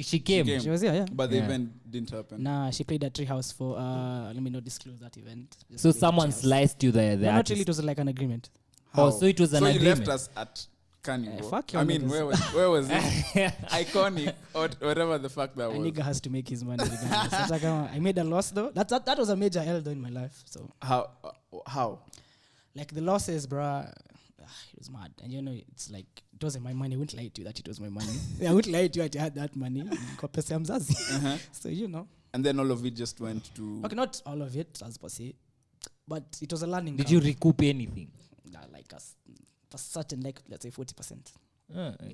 She came. came. She was here, yeah. But the Yeah. event didn't happen. Nah, she played at Treehouse for let me not disclose that event. Just So played at someone Treehouse. sliced you the No, not artist. really, it was like an agreement. Oh, so it was an so you agreement. left us at Carnival. Fuck I your mean, niggas. where was it? Iconic or whatever the fuck that A was. nigga has to make his money regardless. It's like, I made a loss though. That was a major L though in my life. So How? like the losses, bruh, it was mad. And you know, it's like it wasn't my money. I wouldn't lie to you that it was my money. I wouldn't lie to you that I had that money. So you know. And then all of it just went to. Okay, not all of it as per se, but it was a learning. Did curve. you recoup anything? Like a certain, like let's say 40%.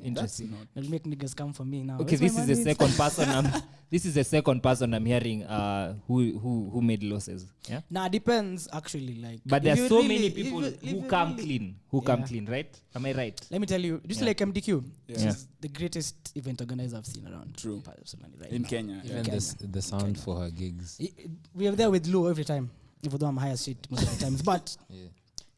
Interesting. It'll make niggas come for me now. Okay, Where's this my is the money? second person. This is the second person I'm hearing who made losses. Yeah. Nah, depends actually. Like, But if there are you so really- many if people you- if who you come really- clean. Who come clean, right? Am I right? Let me tell you, just like MDQ, this Yeah. is the greatest event organizer I've seen around. True. Personally, right In now. Kenya. Even Yeah. the sound for her gigs. We are there with Lou every time, even though I'm high as shit most of the times. But Yeah.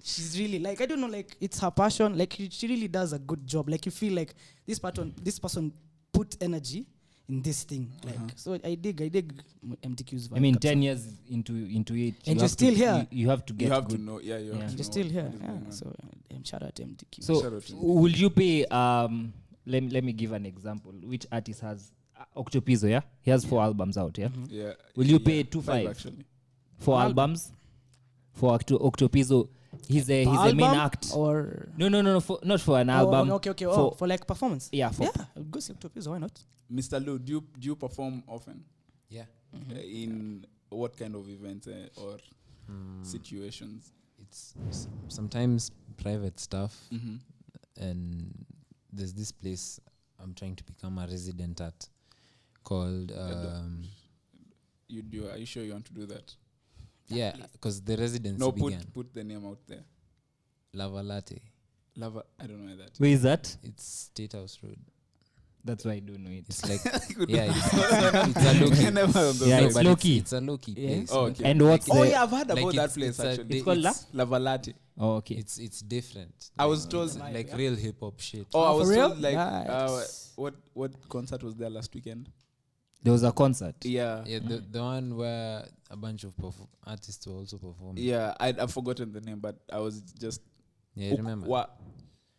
she's really like, I don't know, like it's her passion. Like she really does a good job. Like you feel like this person put energy in this thing. Like so, I dig MTQ's vibe. I mean, capsule. 10 years into it, And you you're have still to, here. You have to get You have good. to know. Yeah, you Yeah. have to You're know still what here. is going Yeah. on. So shout out to MTQ. So, Shout out to will you pay? Let me give an example. Which artist has Octopizo? Yeah, he has 4 albums out. Yeah, Yeah. Will you pay Yeah. 2.5? Actually. 4 Album. albums for Octopizo. He's the main Album act. or No, not for an album. okay. For like performance. Yeah, for Yeah, go see Octopus. Why not? Mr. Lu, do you perform often? Yeah. In what kind of events or situations? It's sometimes private stuff. Mm-hmm. And there's this place I'm trying to become a resident at called You do? Are you sure you want to do that? yeah, because the residency No, began put the name out there. Lava Latte. Lava. I don't know where that. Where is that? It's State House Road. That's why I don't know it. It's like yeah, it's a low key. Yeah, it's but low key. It's a low key Yeah. place. Oh, but okay. And what's Oh the? yeah, I've heard Like about that it's- place it's a actually. day- called Lava Latte. Oh, okay. It's different. I was Like, told like real hip hop shit. Oh, I for was real? told like Nice. what concert was there last weekend? There was a concert. Yeah. Yeah, the one where a bunch of artists were also performing. Yeah, I've forgotten the name, but I was just Yeah, I remember.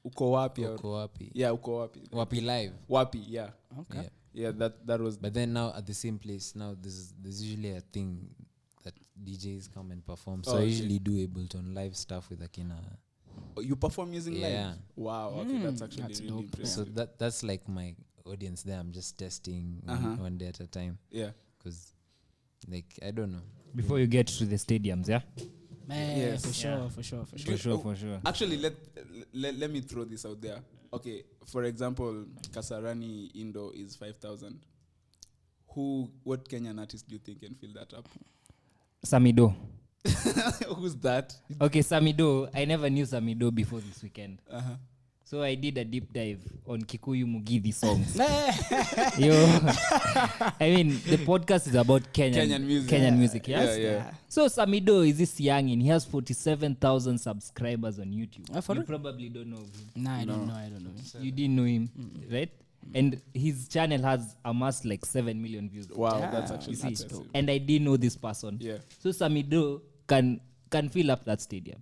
Uko wapi? or- Uko Wapi. Yeah, Uko wapi. Wapi Live. Wapi, yeah. Okay. Yeah. Yeah, that was But then now at the same place, now there's usually a thing that DJs come and perform. So Oh, I okay. usually do Ableton live stuff with Akina. you perform using Yeah. live. Wow, okay, that's actually That's really dope. So impressive. that's like my audience there. I'm just testing one day at a time. Yeah. Because, like, I don't know. Before you get to the stadiums, yeah. Man, Yes. for sure. For sure. Actually, let me throw this out there. Okay, for example, Kasarani Indo is 5,000. What Kenyan artist do you think can fill that up? Samido. Who's that? Okay, Samido. I never knew Samido before this weekend. Uh-huh. So I did a deep dive on Kikuyu Mugithi songs. Man. Yo, I mean, the podcast is about Kenyan music. Kenyan music, yes? Yeah. So Samido is this youngin. He has 47,000 subscribers on YouTube. For You real? probably don't know him. Nah, I don't know. You didn't know him, right? And his channel has amassed like 7 million views. Wow, Yeah, that's actually You see? impressive. And I didn't know this person. Yeah, So Samido can fill up that stadium.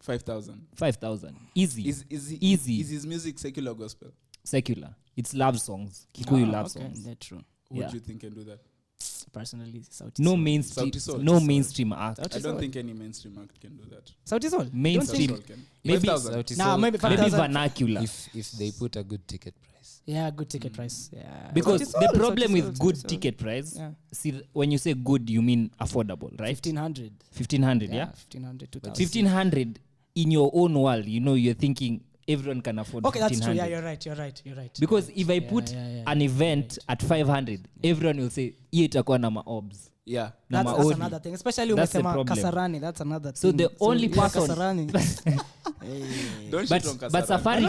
5,000. 5,000. Easy. Easy. Is his music secular gospel? Secular. It's love songs. Kikuyu love okay. songs. That's true. Who Yeah. do you think can do that? Personally, Sauti No Sol. mainstream. Sauti Sol. No mainstream act. I don't think any mainstream act can do that. Sauti Sol. Mainstream. Don't Sauti think- Sol can. Maybe 5,000. Sauti Nah, Sol, maybe Maybe 5,000. vernacular. if they put a good ticket price. Yeah, good ticket price. Yeah. Because Sauti Sol, the problem Sauti with Sol, good Sauti Sol. ticket price, Yeah. see, when you say good, you mean affordable, right? 1,500. 1,500, yeah? 1,500, 2,000. 1,500 in your own world, you're thinking everyone can afford Okay, that's true. 1,500. Yeah, you're right. Because if I put an event at 500, everyone will say, hiyo itakuwa na maobs. Yeah. Na That's maodi. another thing. Especially That's the umesema problem. Kasarani. That's another So thing. the only yeah, person- Kasarani. Hey. Don't But shit on but Kasarani.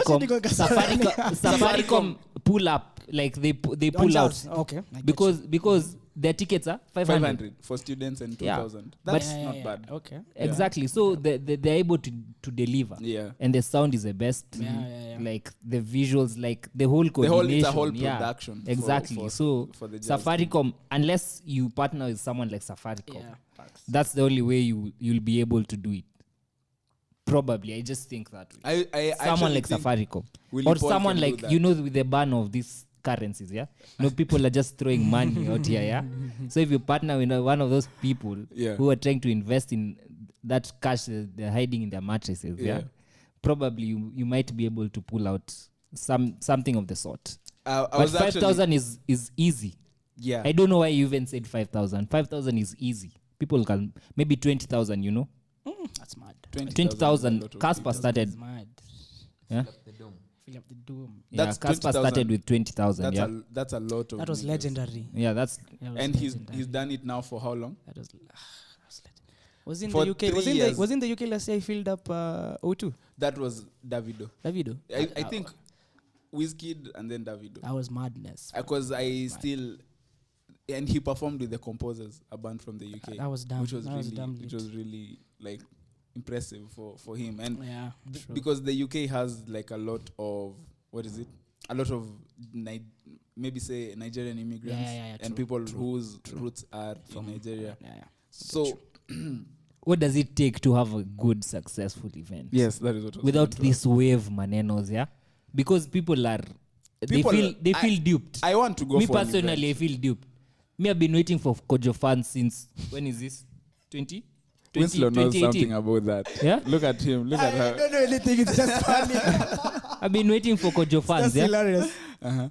Safaricom pull up, like they pull out. Jazz. Okay. I get Because their tickets are 500. 500 for students and Yeah. 2,000. But- That's you. not bad. Okay. Exactly. So they're able to deliver. Yeah. And the sound is the best. Yeah. Like the visuals, like the whole It's coordination. a whole yeah. production. for- Exactly. For, So for the jazz Safaricom, unless you partner with someone like Safaricom, Yeah. Facts. that's the only way you'll be able to do it. Probably, I just think that way. I Someone actually like think Safaricom, Willie or Paul someone can do like that. with the ban of these currencies, yeah. People are just throwing money out here, yeah. So if you partner with one of those people Yeah. who are trying to invest in that cash they're hiding in their mattresses, yeah, probably you might be able to pull out something of the sort. I But was 5,000 is easy. Yeah. I don't know why you even said 5,000. 5,000 is easy. People can maybe 20,000. That's mad. 20,000. Casper started. That's mad. Yeah, Fill up the dome. yeah. That's Casper 20,000. started with 20,000. Yeah, That's a lot of. That was niggas. legendary. yeah. That's That was And legendary. he's done it now for how long? That was was in For the UK. 3 Was years. in the UK last year. He filled up O2. That was Davido. Davido. I think Wizkid and then Davido. That was madness. Because and he performed with the Composers, a band from the UK. That was dumb. Which was That was really, dumb which lit. was really like impressive for him. And Yeah. True. because the UK has like a lot of a lot of maybe say Nigerian immigrants Yeah, and true, people whose roots are from Nigeria. Yeah. So what does it take to have a good, successful event? yes, that is what I was Without going to this wave manenos, yeah, because people are they feel duped. I want to go Me for an personally, I event. feel duped. Me, I've been waiting for Kojo fans since when is this? 20? Winslow knows 2018. something about that. Yeah? Look at him. Look at her. don't know anything. It's just funny. I've been waiting for Kojo fans. That's Yeah? hilarious. Uh-huh.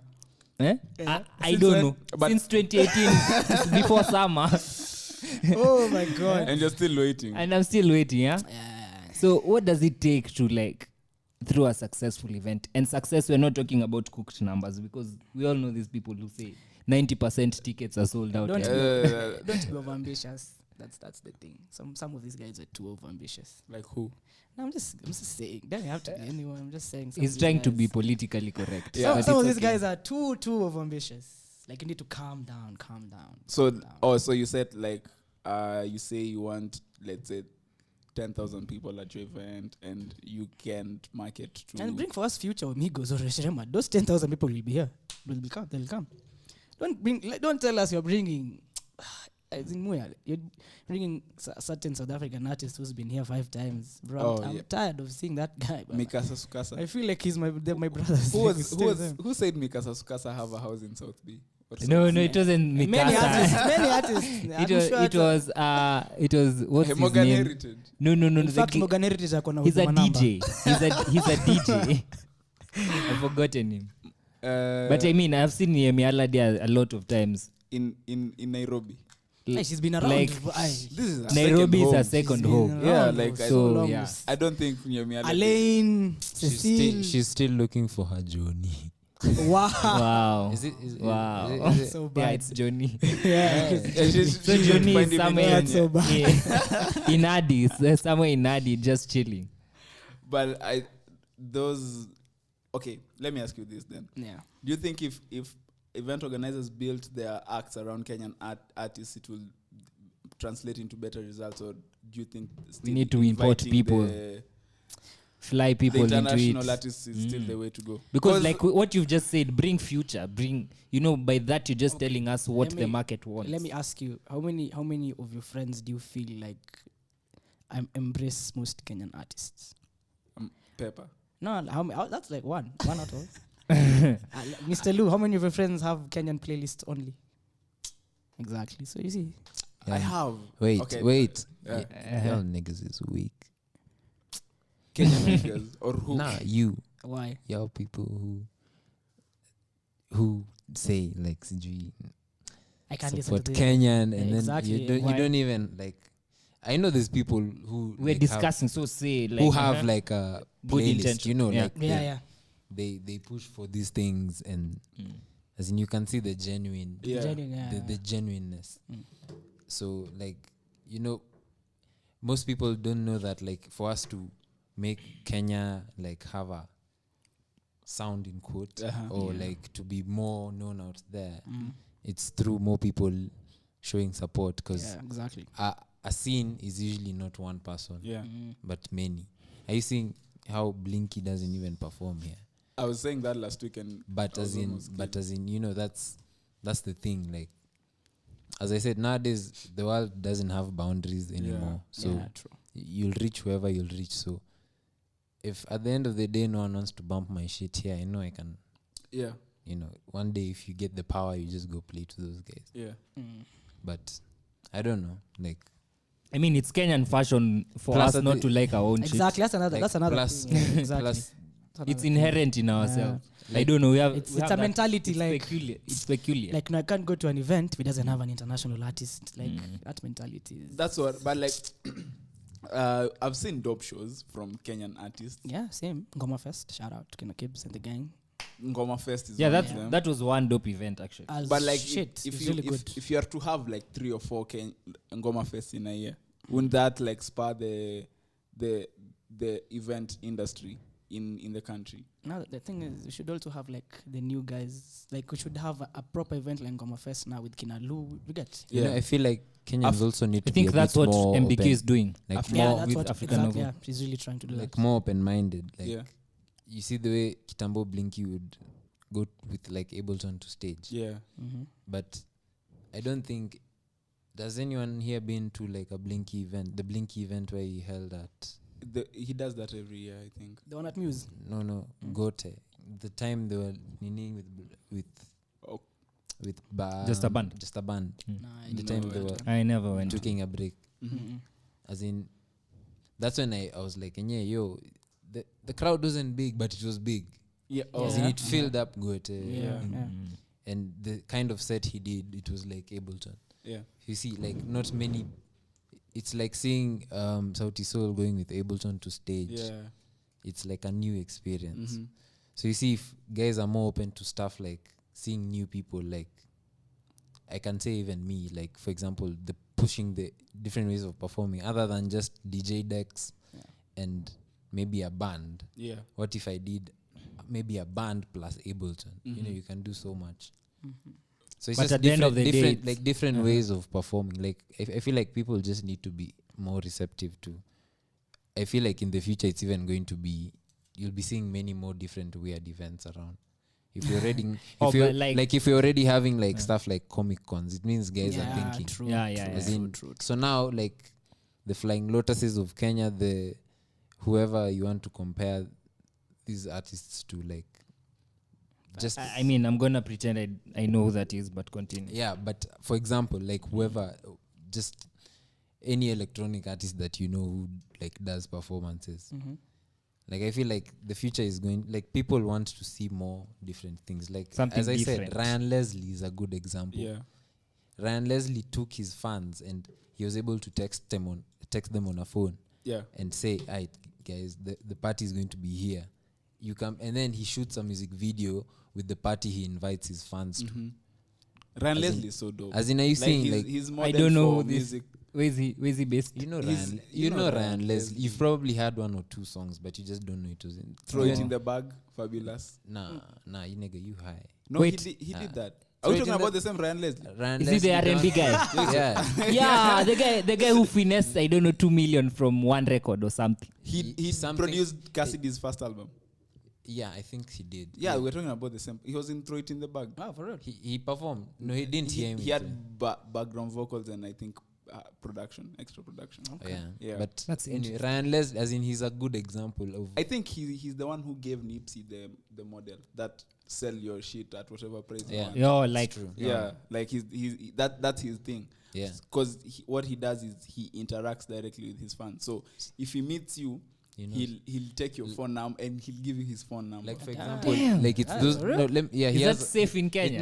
Eh? Yeah. I don't when? know. But- Since 2018, it's before summer, Oh my god. And you're still waiting. and I'm still waiting. Yeah. Yeah. So what does it take to like through a successful event? And success, we're not talking about cooked numbers because we all know these people who say 90% tickets are sold out. Don't Yeah. Don't be overambitious. That's the thing. Some of these guys are too overambitious. Like who? No, I'm just saying. Doesn't have to be anyone. I'm just saying. some He's of these trying to be guys- politically correct. Yeah. but Some of it's these okay. guys are too overambitious. Like you need to calm down. So calm down. so you said like you say you want, let's say, 10,000 people at your event and you can market to And bring for us future amigos or Reshema. Those 10,000 people will be here. They'll come. Don't tell us you're bringing. As in Muya, you're bringing a certain South African artist who's been here 5 times, bro. Oh, I'm yeah. tired of seeing that guy. Bro. Mikasa Sukasa. I feel like he's my brother. Who said Mikasa Sukasa have a house in South B? What's No, that? it wasn't Many Mikasa. artists. It was what's Hey, his Morgan name? Heritage. No. In the fact, guy- Morgan Heritage akona he's a huduma number. DJ. He's a DJ. I've forgotten him. But I mean, I've seen Yemi Alade a lot of times. in Nairobi. Hey, she's been around. Like, Aye. This is a Nairobi is second a home. second She's been home. Yeah, around like, for I so don't- long. yeah. I don't think Yemi Alade. Alain, She's Cecile. still looking for her Johnny. Wow. Wow. Is it? Wow. Is it- So Yeah, bad. it's Johnny. Yeah. So Johnny is somewhere That's so bad. yeah. in Addis, somewhere in Addis, just chilling. But okay, let me ask you this then. Yeah. Do you think if event organizers built their acts around Kenyan artists, it will translate into better results, or do you think We need to import inviting people, the Fly people into international it. artists is still the way to go? Because like what you've just said, bring future, by that you're just telling us what Let the me- market wants. Let me ask you, how many of your friends do you feel like embrace most Kenyan artists? Pepper. No, that's like one out of. Mr. Lu, how many of your friends have Kenyan playlists only? Exactly. So you see, Yeah. I have. Wait. Yeah. Y'all niggas is weak. Kenyan niggas or who? Nah, you. why? Y'all people who say like CG I can't listen support to this. Kenyan, and Exactly, then you why? don't even like. I know there's people who We're like, discussing, so say like who have like a Good playlist, intention. you know, Yeah. like Yeah. they push for these things, and as in you can see the genuine, Yeah. the genuineness. Mm. So like, you know, most people don't know that like for us to make Kenya like have a sound in quote or like to be more known out there, it's through more people showing support, because Yeah, exactly. a scene is usually not one person Yeah. but many. Are you seeing how Blinky doesn't even perform here? I was saying that last week, and But I was almost as in, you know, that's the thing. Like, as I said, nowadays the world doesn't have boundaries anymore. So Yeah, true. you'll reach whoever you'll reach. So if at the end of the day no one wants to bump my shit here, I know I can. Yeah. You know, one day if you get the power, you just go play to those guys. Yeah. But I don't know, like. I mean, it's Kenyan fashion for Plus us not the- to like our own Exactly. That's another. Like, That's another. plus- thing. Yeah, exactly. plus That's shit. another It's thing. inherent in ourselves. I Like- don't know. We have. It's we have a that- mentality, it's like- peculiar. It's peculiar. Like, no, I can't go to an event if it doesn't have an international artist. Like that mentality. That's what. But like, I've seen dope shows from Kenyan artists. Yeah, same. Ngoma Fest. Shout out to Kina Kibbs and the gang. Ngoma Fest is Yeah, one that of them. that was one dope event actually. As But like, shit, if it's you really good. if you are to have like 3 or 4 Ngoma Fest in a year, wouldn't that like spur the event industry in the country? Now the thing is, we should also have like the new guys. Like we should have a proper event like Ngoma Fest now with Kina Lu. We get. You know, I feel like Kenyans also need to I think be a that's bit what more MBK open, is doing. like Yeah, more that's with what African exactly. Novo. Yeah, she's really trying to do like that. more open-minded. Like Yeah. you see the way Kitambo Blinky would go with like Ableton to stage, Yeah. Mm-hmm. but I don't think. Does anyone here been to like a Blinky event? The Blinky event where he held at He does that every year, I think. The one at Muse. no Gote. The time they were ninning with Oh. Just a band. Just a band. Nah, I The didn't time know they that were I never went. taking a break. Mhm. As in, that's when I was like, yeah, yo, the crowd wasn't big, but it was big. Yeah. As in, Yeah. it filled up Gote. Yeah. And the kind of set he did, it was like Ableton. Yeah. You see, like not many. It's like seeing Sauti Soul going with Ableton to stage. Yeah. It's like a new experience. Mhm. So you see, if guys are more open to stuff like seeing new people, like I can say even me, like for example, the pushing the different ways of performing, other than just DJ decks and maybe a band. Yeah. What if I did maybe a band plus Ableton? You know, you can do so much. So it's But just at the end of the day, different, it's- like different ways of performing. Like I feel like people just need to be more receptive to. I feel like in the future it's even going to be. You'll be seeing many more different weird events around. If you're already, Oh, if you're but like- if you're already having like stuff like Comic Cons, it means guys are Yeah, thinking. true. Yeah, yeah, As yeah. in, so now like the Flying Lotuses of Kenya, the whoever you want to compare these artists to, like just I mean, I'm gonna pretend I know who that is, but continue. yeah. But for example, like whoever, just any electronic artist that you know who like does performances. Like I feel like the future is going, like people want to see more different things. Like Something as I different. said, Ryan Leslie is a good example. Yeah. Ryan Leslie took his fans and he was able to text them on a phone Yeah. and say, "Alright, guys, the party is going to be here. You come," and then he shoots a music video with the party he invites his fans to. Ryan As in- Leslie is so dope. As in, are you saying he's, like he's I modern don't know for who this. music. Where's he based? you know he's- Ryan, you you know know Ryan Ryan Leslie? Leslie. You've probably had 1 or 2 songs, but you just don't know it was in. Throw it in the bag. Fabulous. Nah, you nigga, you high. No, Wait. he did that. Throw Are we it talking in about the- the same Ryan Leslie? Ryan Is he the Leslie R&B guy? yeah. Yeah, the guy who finessed I don't know 2 million from one record or something. He Something- produced Cassidy's first album. Yeah, I think he did. Yeah, we're talking about the same. He was in Throw It in the Bag. Wow, for real. He performed. No, he didn't hear him. He had background vocals and I think extra production. Yeah. Yeah. But That's anyway, Ryan Leslie, as in, he's a good example of. I think he's the one who gave Nipsey the model that sell your shit at whatever price you Yeah. want. Yo, like true. Yeah, like that's his thing. Yeah. Because what he does is he interacts directly with his fans. So if he meets you, You know, he'll take your phone number and he'll give you his phone number. like for Damn. example, like it's those. No, yeah, he is that has. safe in Kenya?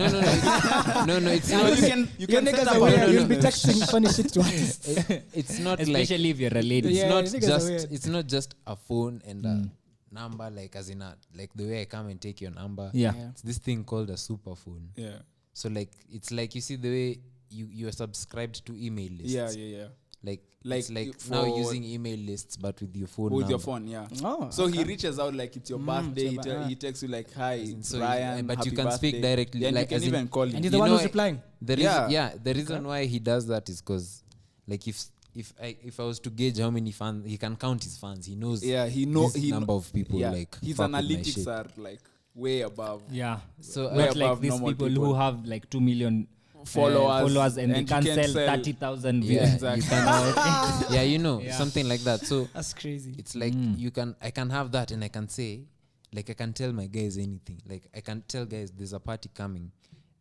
No, no, it's you, not. you can You set niggas up are a weird. no, You'll no. be texting funny shit to artists. It's not like Especially if you're a lady. it's Yeah, not niggas are just. weird. It's not just a phone and a number, like as in like the way I come and take your number. Yeah. It's this thing called a super phone. Yeah. So like it's like you see the way you are subscribed to email lists. Yeah. Like Like it's like for- now using email lists but with your phone. With your number. phone, yeah. Oh, So he okay. reaches out like it's your Mm, birthday. it's your He texts you like, "Hi, As in, so Brian." but you happy can speak birthday." directly, Yeah, and like, you as can in- even call him. And he's the You one know, who's replying. The Yeah. reason, the reason why he does that is because, like, if I was to gauge how many fans he can count his fans, he knows. Yeah, he knows this number of people. Yeah, Like his fuck with my analytics shit. are like way above. Yeah. So Way Not like above these normal people people. who have like 2 million followers, and they you can't can't sell 30,000 views. Yeah, Exactly. you cannot, yeah, you know, Yeah. something like that. So That's crazy. it's like I can have that, and I can say, like, I can tell my guys anything. Like, I can tell guys there's a party coming.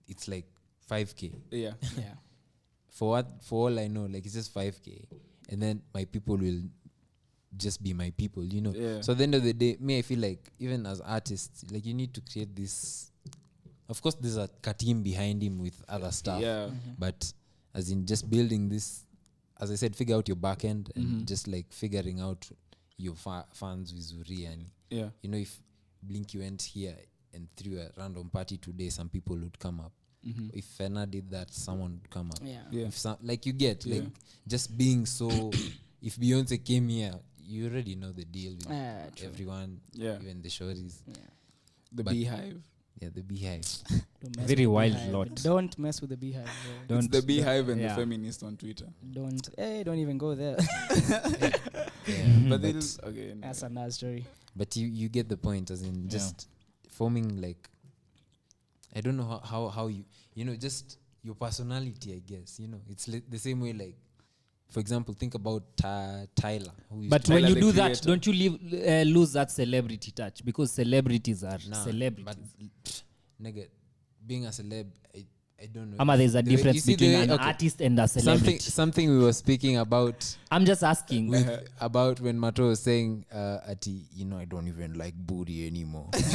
It's like 5K. Yeah. Yeah. For all I know, like, it's just 5K, and then my people will just be my people, you know. Yeah. So at the end of the day, me, I feel like even as artists, like, you need to create this. Of course, there's a team behind him with other stuff. Yeah. But as in just building this, as I said, figure out your back end and just like figuring out your fans vizuri. And Yeah. you know, if Blinky went here and threw a random party today, some people would come up. If Fena did that, someone would come up. Yeah. Yeah. If like you get Yeah. like just being so. If Beyonce came here, you already know the deal with True. everyone, Yeah. even the shorties. The But- beehive. Yeah, the beehive. Don't mess Very with the wild beehive. lot. Don't mess with the beehive. Bro. It's the beehive and yeah. the feminist on Twitter. Don't even go there. Yeah, But but, they'll okay. No. That's another story. but you get the point, as in just forming like, I don't know how you know, just your personality, I guess, you know. It's the same way, like, for example, think about Tyler. Who is But when Tyler, you the do that, creator. don't you lose that celebrity touch? Because celebrities are celebrities. But nigga, being a celeb, I don't know. Ama, there's a The way- you difference see the between way- an okay, artist and a celebrity. something we were speaking about I'm just asking. about when Mato was saying, Ati, you know, I don't even like booty anymore. Let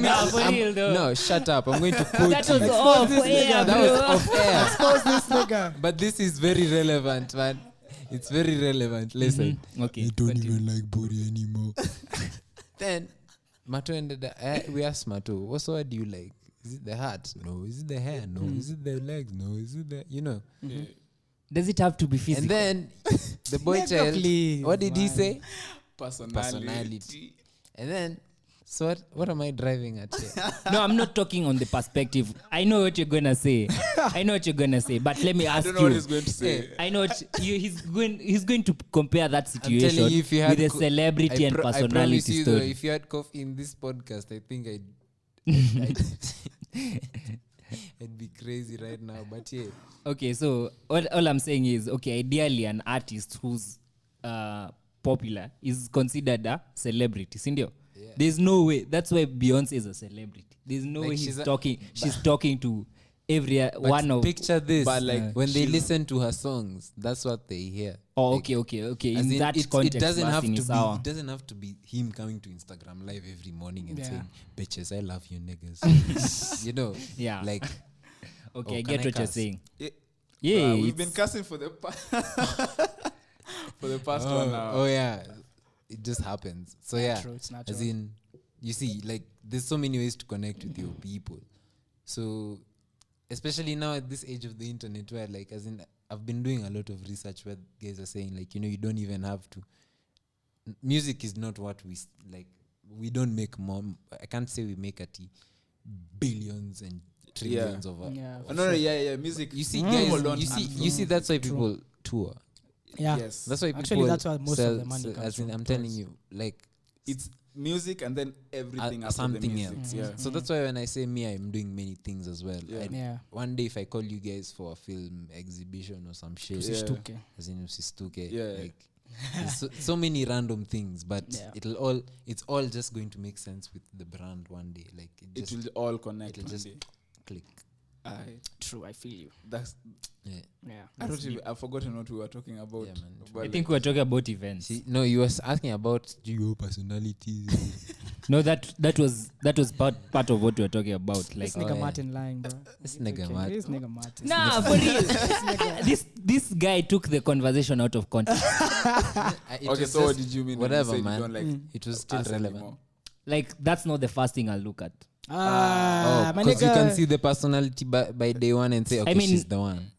me. Nah, for real though. No, shut up. I'm going to quote That you. was off air, That was bro. off air. Expose this nigga. But this is very relevant, man. It's very relevant. Listen. Okay. even like booty anymore. Then Mato ended up, we asked Mato, what sword do you like? Is it the heart? No. Is it the hair? No. Is it the legs? No. Is it the, you know? Does it have to be physical? And then the boy Nigga, child, please, what did he man. say? Personality. And then, so what am I driving at here? No, I'm not talking on the perspective. I know what you're gonna say. But let me I ask don't know what you. he's going to say. I know he's going to compare that telling situation you, if you had with a celebrity and I promise personality you, though, story. if you had coffee in this podcast, I think I'd be crazy right now. But yeah, Okay, so all I'm saying is, okay, ideally an artist who's popular is considered a celebrity, sindio? Yeah. There's no way. That's why Beyonce is a celebrity. There's no Like, way she's she's talking to every but one of. picture this. But, like, when they she's- listen to her songs, that's what they hear. Oh, Like, okay. as In in, that it context, doesn't have to basi ni be. sawa. It doesn't have to be him coming to Instagram live every morning and Yeah. saying, "Bitches, I love you, niggas." You know, Yeah. like, Okay, Oh, I can get I what you're curse? saying. Yeah. Yeah, We've it's- been cussing for the for the past oh, 1 hour. oh yeah, it just happens. So yeah, Natural, it's natural. as in, you see, like, there's so many ways to connect with your people. So, especially now at this age of the internet, where, like, as in, I've been doing a lot of research where guys are saying, like, you know, you don't even have to. Music is not what we like. We don't make more. I can't say we make billions and trillions of. Yeah. Oh, no, yeah. Music. You see, People guys. don't You see. That's why people tour. Yeah. Yes. That's why people. Actually, that's why most sell, of the money sell- comes as in, from I'm telling tours. you, like, It's music and then everything after something the music. else. Yeah. So that's why when I say me, I'm doing many things as well. Yeah. Yeah. One day, if I call you guys for a film exhibition or some shit, Yeah. Stuke. as in usistuke, Yeah. like, there's so many random things, but Yeah. it's all just going to make sense with the brand one day. Like, It just will all connect. it'll one just day. click. True, I feel you. That's. Yeah. Yeah. I've forgotten what we were talking about. Yeah, man. But I think we're talking about events. See, no, you was asking about your personality. No, that was part of what we were talking about. Like, This nigga yeah. Martin lying, bro. This It's nigga Martin. This nigga Martin. nah, for real. this guy took the conversation out of context. Okay, so what did you mean? whatever, when you said man. You don't like It was still us relevant. anymore? Like, that's not the first thing I'll look at. Ah, my because you can nigga. see the personality by day one and say, okay, mean, she's the one.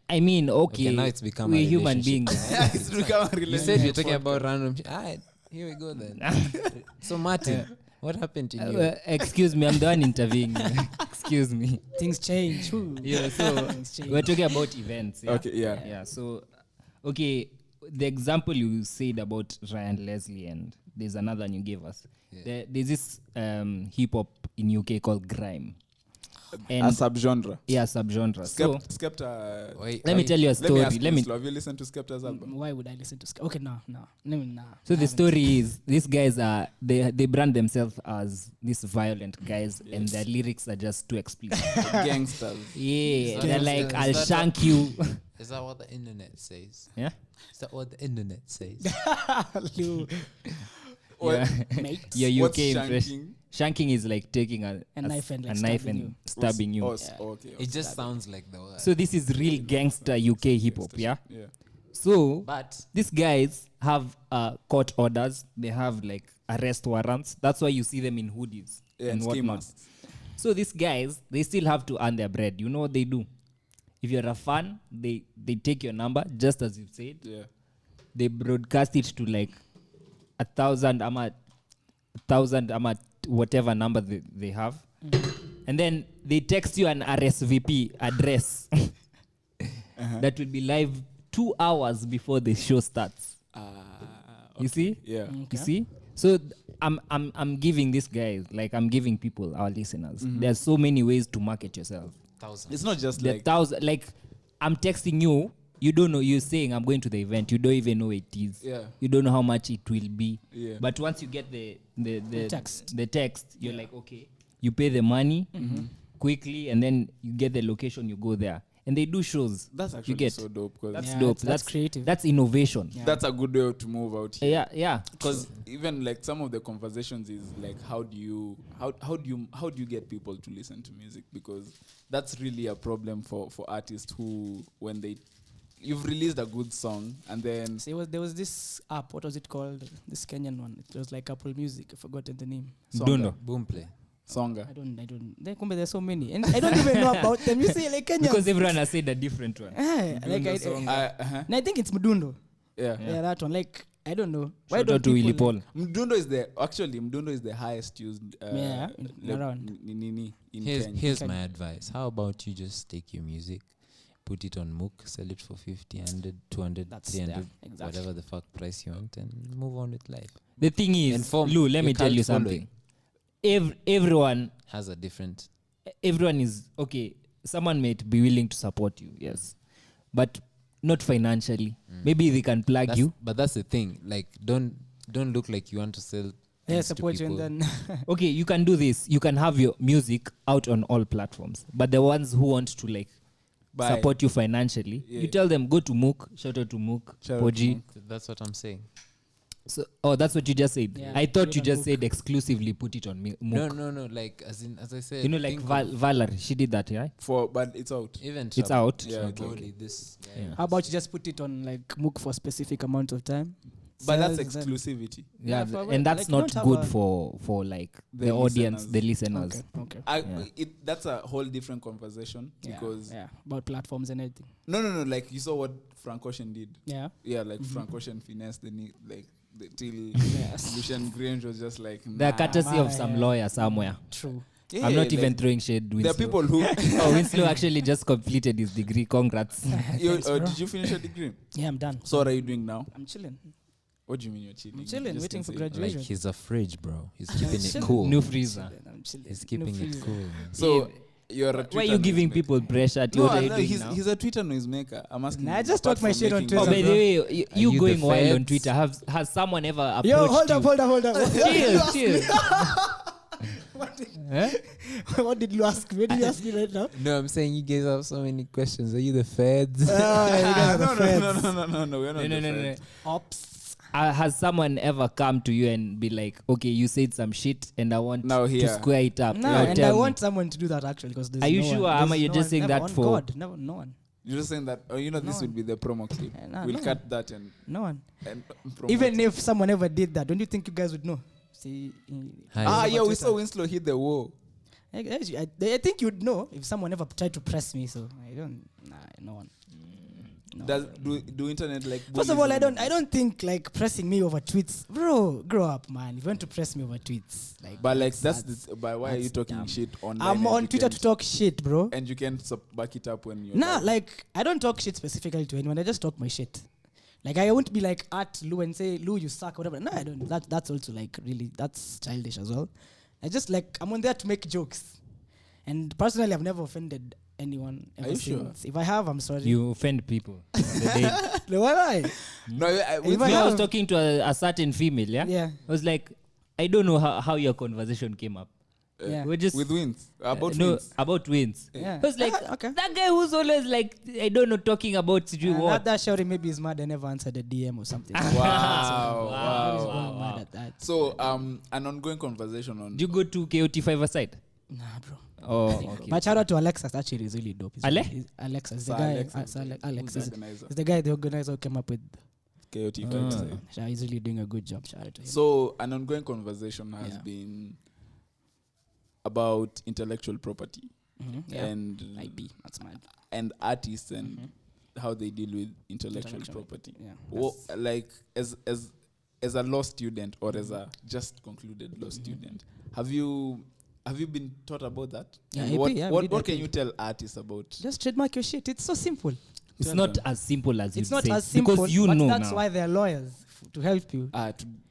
I mean, okay, now it's become a we're human relationship. beings. It's become a You relationship said you're talking podcast. about random shit. Alright, here we go then. So Martin, what happened to you? Excuse me, I'm the one interviewing. Excuse me. Things change. Ooh. Yeah, so Things change. we're talking about events. Yeah? Okay, yeah. Yeah, so, okay, the example you said about Ryan Leslie, and there's another one you gave us. Yeah. There's this hip hop in UK called grime. A and subgenre. yeah, subgenre. So Skepta. let me tell you a Let me story. ask you, have you listened to Skepta's album? Why would I listen to Skepta? Okay, no. So the story is these guys are they brand themselves as these violent guys, and their lyrics are just too explicit. Gangsters. Yeah, that- they're is like, that- I'll is that shank you. Is that what the internet says? Yeah. Is that what the internet says? Lou, Yeah. mate. Your What's UK impression. shanking? Shanking is like taking a knife and, like, knife stabbing and you. stabbing you. Okay. It just sounds like the word. So this is real gangster UK hip hop, yeah. Yeah. So But these guys have court orders. They have like arrest warrants. That's why you see them in hoodies Yeah, and and ski whatnot. masks. So these guys, they still have to earn their bread. You know what they do? If you're a fan, they take your number, just as you said. Yeah. They broadcast it to like 1,000 whatever number they have. And then they text you an RSVP address that will be live 2 hours before the show starts. You see? Yeah. You see? So I'm giving these guys, like I'm giving people, our listeners, there's so many ways to market yourself. It's not just The like like I'm texting you, you don't know, you're saying I'm going to the event, you don't even know what it is. Yeah. You don't know how much it will be. Yeah. But once you get the text. you're like, okay, you pay the money quickly, and then you get the location, you go there. And they do shows. that's you actually get. so dope because That's Yeah, dope. that's creative. That's innovation. Yeah. that's a good way to move out here. Yeah. Because even like some of the conversations is like how do you get people to listen to music, because that's really a problem for artists who when you've released a good song and then See, there was this app. What was it called? This Kenyan one. It was like Apple Music. I forgotten the name. Dundo. boom play. Songa. I don't. There's so many, and I don't even know about them. You see, like Kenyans. Because everyone has said a different one. Like Dundo and I think it's Mdundo. Yeah. Yeah, that one. Like I don't know. Why Shout don't out to Willy people- Paul. Mdundo is the highest used Yeah, around. in Here's Kenya. my advice. How about you just take your music, put it on MOOC, sell it for 50, 100, 200, That's 300, yeah, exactly. whatever the fuck price you want, and move on with life. The thing is, Inform Lou, let me your tell you cult something. Everyone Has a different. is okay. Someone might be willing to support you, yes, but not financially. Maybe they can plug you. But that's the thing. Like, don't look like you want to sell. Yeah, things to support you and people. then Okay, you can do this. You can have your music out on all platforms, but the ones who want to like Buy. support you financially, Yeah. you tell them go to MOOC. Shout out to MOOC, Shout out to Poji. That's what I'm saying. So, that's what you just said. Yeah, I thought put you it on just MOOC. said exclusively put it on MOOC. No. Like, as I said, You know, like think Valerie, she did that, yeah. But it's out. even It's Trouble- out. Yeah, okay, Trouble, okay. this guy. Yeah. how about you just put it on like MOOC for a specific amount of time? But that's Sells then- exclusivity. Yeah, Yeah, for- and that's like, not don't have good a- for like The the audience, listeners. the listeners. Okay. Yeah. That's a whole different conversation because yeah, about platforms and everything. no, like you saw what Frank Ocean did. Yeah. Yeah, like Frank Ocean finessed till Yes. Lucian Grange was just like They're courtesy of some yeah. lawyer somewhere. True. Yeah, I'm not like, even throwing shade. there are Winslow. people who Oh, Winslow actually just completed his degree. Congrats. did you finish your degree? Yeah, I'm done. So what are you doing now? I'm chilling. What do you mean you're cheating? I'm chilling, You just waiting can for say- graduation. Like, he's a fridge, bro. He's keeping it chilling. cool. New freezer. I'm chilling. He's keeping No it freezer. cool. Man. So you're a Why are Twitter you giving noisemaker. people pressure? No, What are you no, doing he's now? he's a Twitter noisemaker. I'm asking. Nah, I you, just apart talk my from shit on making Oh, Twitter, by the music- way, Are you you going the wild on feds? Twitter? Has someone ever approached Yo, hold you? up. Chill. Huh? What did you ask? What did you ask me right now? No, I'm saying you guys have so many questions. Are you the feds? You guys are friends. No, we're not. No. the friends. Ops. Has someone ever come to you and be like, okay, you said some shit and I want Now to here. square it up? No, Now and tell I me. want someone to do that actually because there's Are you no sure, one, Ama? there's You're no just one, saying never that on for- God. No one. You're just saying that. Oh, you know, this No. would be the promo clip. Nah, We'll no cut that and No one. promote Even it. if someone ever did that, don't you think you guys would know? See, Hi. Yeah, we Twitter. saw Winslow hit the wall. I think you'd know if someone ever tried to press me. So I don't. Nah, no one. No. Do internet like? First of all, bullies I don't think like pressing me over tweets, bro. Grow up, man. If you want to press me over tweets, like. But like but why are you that's talking dumb. shit online? I'm and on you Twitter can't- to talk shit, bro. and you can't back it up when you're Nah, like, like I don't talk shit specifically to anyone. I just talk my shit. Like I won't be like at Lou and say Lou you suck whatever. No, I don't. That's also like really that's childish as well. I just like I'm on there to make jokes, And personally, I've never offended anyone ever you sure? since. If I have, I'm sorry. You offend people. The day- No, why? No, If Me, I I was have- talking to a certain female, yeah? Yeah. I was like, I don't know how your conversation came up. Yeah. We're just with wins about no, wins. about wins. Yeah. I was like, Okay. that guy who's always like, I don't know, talking about what. That shouting maybe is mad. I never answered a DM or something. Wow, He's wow. going mad at that. So an ongoing conversation on Do you go to KOT5 aside? Nah, bro. Oh, okay. But shout out to Alexis. Actually, he's really dope. Alexis? The Sir guy. Alexis. Alexis. organizer. He's the guy, the organizer who came up with. KOT He's really doing a good job. Shout out to him. So an ongoing conversation has Yeah. been about intellectual property Yeah. and IP. That's mad. and artists and how they deal with intellectual property. Yeah. Like as a law student or as a just concluded law student, have you been taught about that? Yeah, And AP, what yeah, we what, did what AP. can you tell artists about? Just trademark your shit. It's so simple. It's not as simple as you It's not say. as simple, because you but know that's now. why they're lawyers to help you.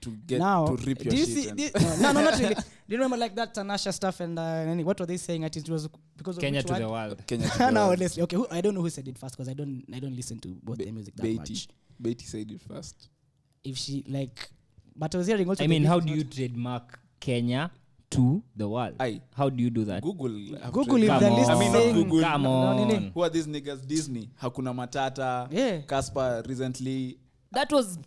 To get Now, to rip your do you shit. see? and- No, not really. Do you remember like that Tanasha stuff and what were they saying? It was because of Kenya which to one? the world. Kenya to the No, world. honestly, okay. I don't know who said it first because I don't listen to both their music that much. Beatty said it first. If she like, but I was hearing also. I mean, how do you trademark Kenya to the world? Aye. How do you do that? Google have Google if trademarked- they're Come listening. I mean, not on, Google. come No, no, no, on. Who are these niggas? Disney, Hakuna Matata, Yeah. Casper recently. That was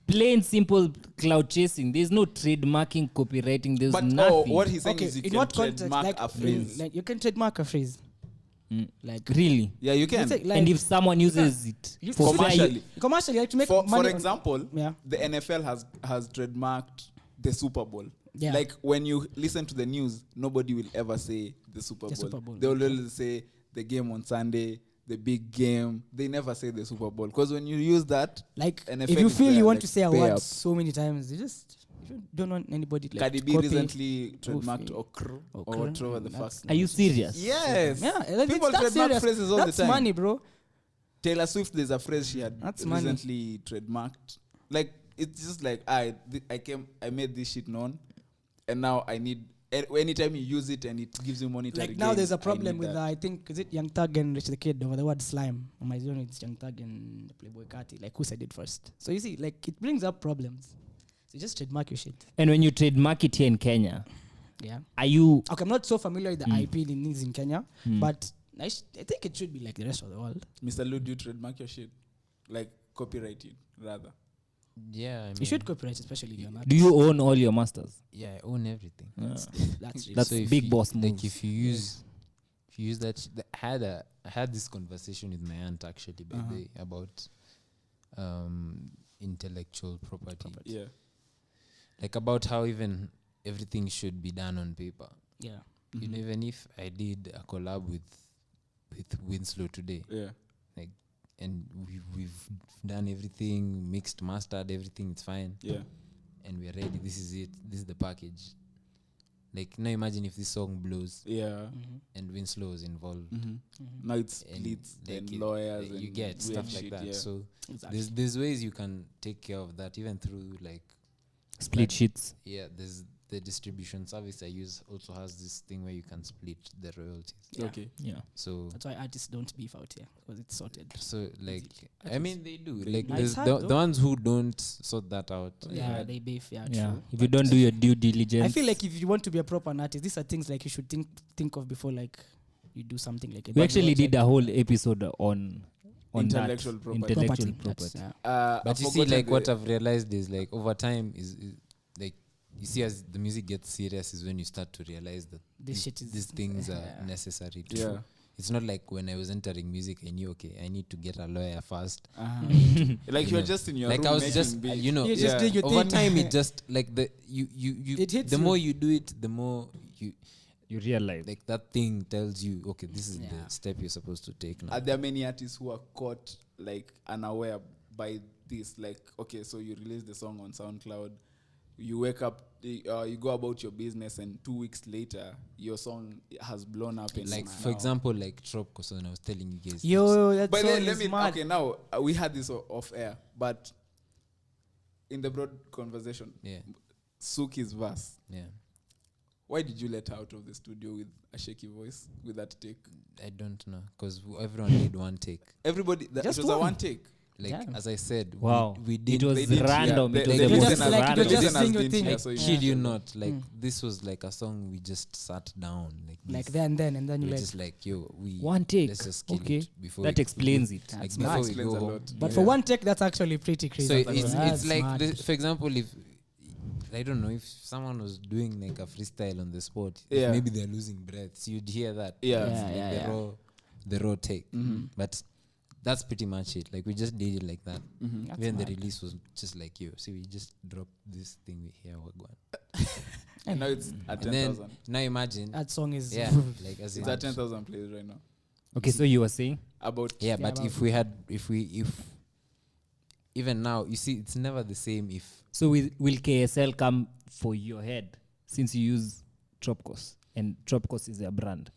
plain simple cloud chasing. There's no trademarking, copywriting. There's But nothing. what he's saying Okay, is you in can what context? trademark Like, a phrase. like you can trademark a phrase. Like Really? Yeah, you can. let's say, like, And if someone uses it you- for fair commercially. commercially, like to make For money. example, Yeah. the NFL has trademarked the Super Bowl. Yeah. Like when you listen to the news, nobody will ever say the Super Bowl. Super Bowl, They will always say the game on Sunday, the big game. They never say the Super Bowl because when you use that, Like NFL if you is feel there, you want like, to say a pay word up. so many times, you don't want anybody like Cardi to B copy. recently trademarked Okr. or whatever the fuck. Are you serious? Yes. Yeah, like, People that's trademark serious. phrases all That's the time. money, bro. Taylor Swift, there's a phrase she had That's money. recently trademarked. Like it's just like I made this shit known, and now I need anytime you use it and it gives you monetary. Like now gain, there's a I problem need with that. I think is it Young Thug and Rich the Kid over the word slime. Am I doing it's Young Thug and the Playboy Carti? Like who said it first? So you see, like it brings up problems. So just trademark your shit. And when you trademark it here in Kenya, Yeah. are you Okay, I'm not so familiar with the IP needs in Kenya, but I think it should be like the rest of the world. Mr. Lu, do you trademark your shit? Like copyright it rather. Yeah, I mean, You should copyright, especially if you're not. do you own all your masters? Yeah, I own everything. That's really That's if big you- boss Like moves. if you use that, I had this conversation with my aunt actually by the way about intellectual property. Yeah. Like about how even everything should be done on paper. Yeah. You know, even if I did a collab with Winslow today, Yeah. like, and we've done everything, mixed, mastered, everything, it's fine, Yeah. and we're ready. This is it. This is the package. Like now, imagine if this song blows Yeah. and Winslow is involved. Now it's And splits like and it- lawyers like and you get weird stuff like shit, that. yeah. So Exactly. there's ways you can take care of that, even through like Split sheets. there's the distribution service I use also has this thing where you can split the royalties. Yeah. Okay. Yeah. So That's why artists don't beef out here because it's sorted. like I Artists- mean they do. Like No, there's it's hard the though. ones who don't sort that out. Yeah, they beef. Yeah, Yeah. true. If you don't do your due diligence, I feel like if you want to be a proper artist, these are things like you should think of before like you do something like a we actually project. did a whole episode on Intellectual that. property. Intellectual That's- property. yeah. But I've you see, forgotten like what the- I've realized is like over time is like you see as the music gets serious is when you start to realize that This shit is these things yeah. are necessary to Yeah. It's not like when I was entering music I knew okay I need to get a lawyer first. Like You you're know, just in your like room I was making just beats. you know You're just doing your over thing. time it just like the you It hits the you. more you do it the more You realize. like that thing tells you okay this is Yeah. the step you're supposed to take now. Are there many artists who are caught like unaware by this? Like, okay, so you release the song on SoundCloud, you wake up, you go about your business, and 2 weeks later, your song has blown up. And Like now- for example like Trop Koson I was telling you guys Yo, that but song let is me mad. okay now we had this off air, but in the broad conversation, yeah Suki's verse. yeah Why did you let her out of the studio with a shaky voice with that take? I don't know, because everyone did one take. Everybody, it Just was a one. one take. Like Damn. as I said, Wow. we It did. was they did, random. yeah. It was They the did most just like- random. they just sing your didn't thing. hear, Like, so you kid you should- not, like this was like a song we just sat down, like Like this. there and then we you like. just like yo, we One take. Let's just kill Okay. it before That we- explains it. Like That's before smart. we Explains go a home. lot. But for one take, that's actually pretty crazy. So it's That's like smart. for example, if I don't know, if someone was doing like a freestyle on the spot, Yeah. if maybe they're losing breaths, you'd hear that. Yeah. It's Yeah, like yeah, the raw take. Mhm. But that's pretty much it. Like we just did it like that. Mhm. That's Even the smart. release was just like you. See, we just dropped this thing we hear. And now it's at And then 10,000. now imagine, That song is. yeah, like as It's in, at 10,000 plays right now. Okay, so you were saying? About yeah. Yeah, But about- if even now, you see, it's never the same. If So will KSL come for your head since you use Tropicos and Tropicos is their brand?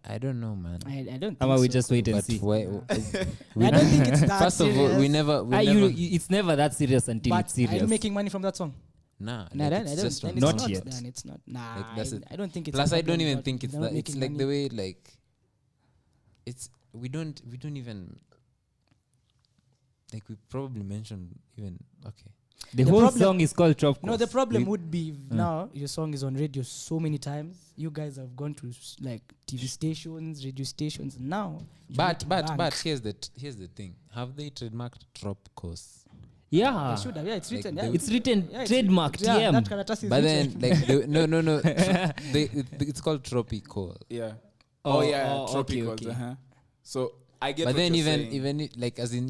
I don't know, man. I don't think How about we so. just wait and But see? why? I don't think it's that First of all, we serious. never. It's never that serious until But it's serious. are you making money from that song? Nah, Nah, like, then it's I don't. just Then on it's Not not. yet. Then it's not. Nah, Like, that's it. I don't think it's. Plus, a I don't problem even about- think it's they're not that. It's making like money. the way like it's we don't even like we probably mentioned even okay. the The whole problem- song is called Tropicos. No, the problem We- would be now your song is on radio so many times. You guys have gone to like TV stations, radio stations. Now, you're making But bank. here's the thing. Have they trademarked Tropicos? Yeah. They should have. Yeah, it's Like written. the- Yeah, It's written, yeah, trademarked, yeah, that TM. karatasi is But then written. like no, it's called Tropical. yeah. Oh, Oh, yeah, oh, okay, tropicals. okay. Uh-huh. So I get. But what then you're even saying. even it, like as in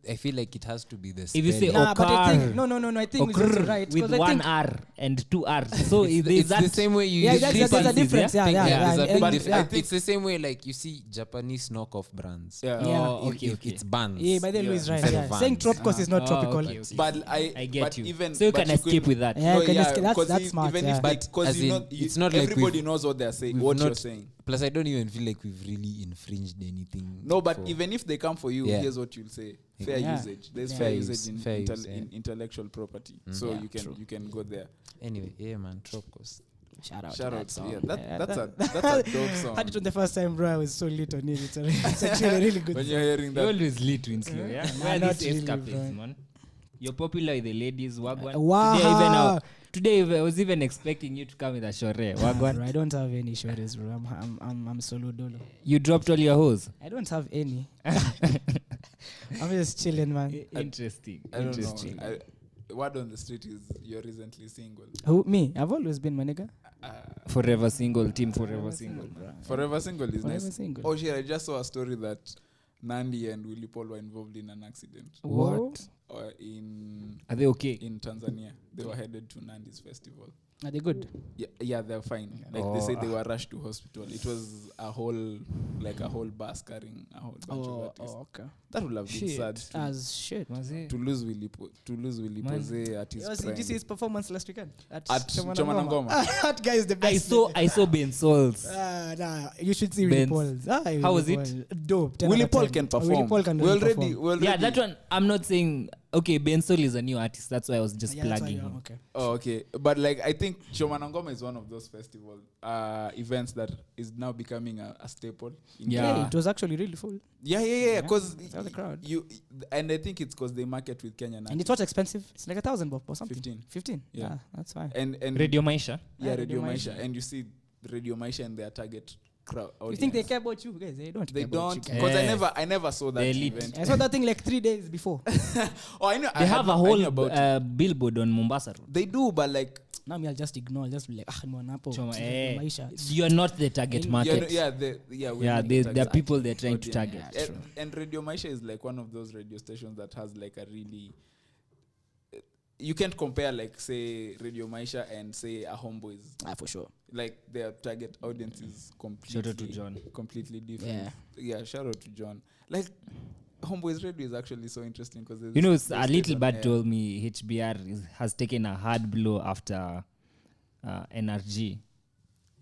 I feel like it has to be the If you say spelling. Nah, but I think Okar. no. I think we Okrr got it right with 'cause I one think, R and two R's. So it's there's the that. same way you yeah, use there's a differences, difference. Yeah, yeah, there's a and- big and- difference. yeah. It's the same way like you see Japanese knockoff brands. Yeah. Yeah. Oh, okay, okay. It's bands. Yeah, by then Yeah. Louis right. Instead Yeah. of Saying vans. Tropicos is not Oh, tropical. okay, okay. But I get but you. Even, So you but can escape with that. Yeah, you can yeah, escape. That's 'cause smart. Even Yeah. if But because as you in, know, it's not like everybody we've- knows what they're saying. we've What you're not- saying. Plus, I don't even feel like we've really infringed anything. No, but for- even if they come for you, Yeah. here's what you'll say: fair Yeah. usage. There's Yeah. fair Fair usage use, in, fair use, yeah. in intellectual property. So Yeah, you can go there. Anyway, yeah, man, Tropicos. Shout out. Shout to out, that song. yeah. That's a dope song. Had it on the first time, bro. I was so lit on it. It's actually a really good When song. you're hearing You that, always lead to Winslow, yeah? Nah, Where not these really, escapades, bro. man? You're popular with the ladies, Wagwan. Wow. Today I was even expecting you to come with a shore, Wagwan. Bro, I don't have any shoulders, bro. I'm solo dolo. You dropped all your hoes. I don't have any. I'm just chilling, man. Interesting. I don't Interesting. know. Word on the street is you're recently single. Who me? I've always been my nigga. Forever single, team forever single. bro. Forever single is Forever nice. single. Oh shit! I just saw a story that Nandi and Willie Paul were involved in an accident. What? In Are they okay? Tanzania. They were headed to Nandi's festival. Are they good? Yeah, they're fine. Like they said, they were rushed to hospital. It was a whole bus carrying a whole bunch of artists. okay. That would have been Shit. sad As shit. to lose Willie Man. Pose at his Did prime. you see his performance last weekend? At Choma Ngoma. That guy is the I best. saw Ben Souls. Nah, you should see Willie Benz. Paul's. How was Willie it? Paul. Dope. 10 Willie out of Paul 10. can perform. Willie Paul can we really already, perform. Yeah, that one. I'm not saying. Okay, Ben Soul is a new artist. That's why I was just Yeah, that's why plugging you're- him. okay. Oh, okay. But like, I think Choma Ngoma is one of those festival events that is now becoming a staple. In Yeah. Kenya. Yeah, it was actually really full. Yeah. Because Saw the crowd. and I think it's because they market with Kenyan And artists. it's not expensive. It's like 1,000 bob or something. 15. 15. Yeah. Yeah, that's fine. And Radio Maisha. yeah, Radio Radio Maisha. Maisha. And you see Radio Maisha and their target crowd. You think they care about you guys? They don't. They care about don't, you because Yeah. I never saw that The elite. event. guys. I saw that thing like 3 days before. Oh, I know. They have a I knew whole about it. billboard on Mombasa Road. They do, but like, Now me, I'll just ignore. I'll just be like, nimeona hapo. Choma, Maisha. You're not the target market. yeah, Yeah, there are people they're trying to target. Yeah, and Radio Maisha is like one of those radio stations that has like a really. You can't compare like say Radio Maisha and say a Homeboys. For sure. Like their target audience is completely Shout out to John. completely different. Yeah, shout out to John. Like Homeboys Radio is actually so interesting because You know, a little bad told me HBR has taken a hard blow after NRG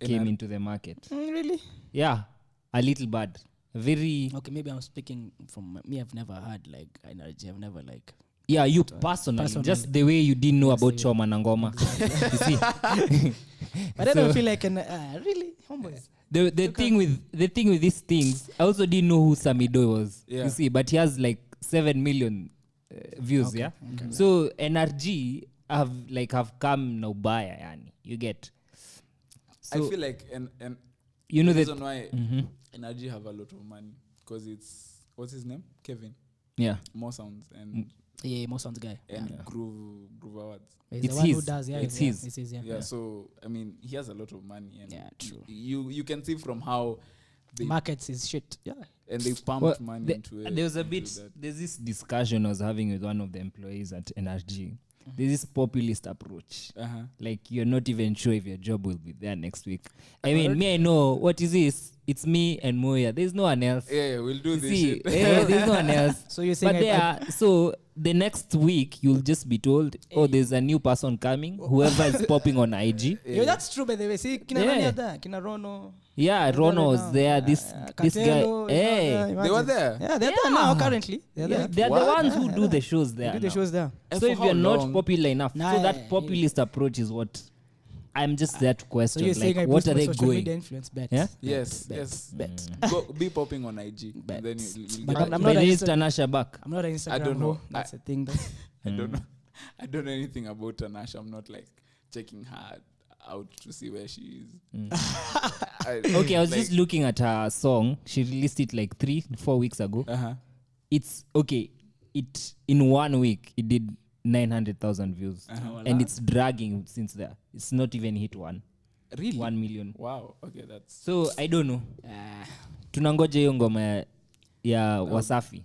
came into the market. Really? Yeah, a little bad. Very. Okay, maybe I'm speaking from me. I've never had like energy. I've never like Yeah, you personally. Just the way you didn't know about Choma na Ngoma. You see? But I don't feel like really homeboys. The thing with these things, I also didn't know who Samido was. Yeah. You see, but he has like 7 million views. Okay, Yeah. okay. So NRG have come na ubaya, yani. You get. So, I feel like and you know the that. reason why NRG have a lot of money because it's what's his name? Kevin. Yeah. More sounds and Yeah, most sounds guy. Groove Awards. He's It's the one who his. does. Yeah, It's yeah, his. It's his. Yeah. Yeah, so I mean he has a lot of money and Yeah, true. You can see from how they Markets is shit. Yeah. and they pumped money into it. There was a into bit. that. There's this discussion I was having with one of the employees at NRG. There's this populist approach. Uh-huh. Like you're not even sure if your job will be there next week. I mean, I know what is this? It's me and Moya. There's no one else. Yeah, we'll do You this see, shit. there's no one else. So you're saying So the next week you'll just be told, oh, there's a new person coming. Whoever is popping on IG. Yeah, that's true by the way. See, kina Yeah. nani ada? Kina Rono. Yeah, Rono was there. This Katelo, guy. Hey, They were there. Yeah, they're there now currently. They're there. they're the ones who do the shows there. They do the now. shows there. And So for if how you're not long? popular enough, Nah, so that populist approach is what I'm just there to So question. you're saying I Like, what boost are my they social media going? influence? Bet. Yeah? Yes, Bet. yes. Bet. Go be popping on IG. Bet. And then you But get I'm By not the an is Tanasha back. I'm not an Instagram I don't know. hoe. That's the thing though. I don't know. I don't know anything about Tanasha. I'm not like checking her out to see where she is. Okay, I was like, just looking at her song. She released it like 3-4 weeks ago. Uh-huh. It's okay. It in 1 week it did 900,000 views, and it's dragging since there. It's not even hit Really? 1 million. Wow. Okay, that's So I don't know. Tunangoja hiyo ngoma ya Wasafi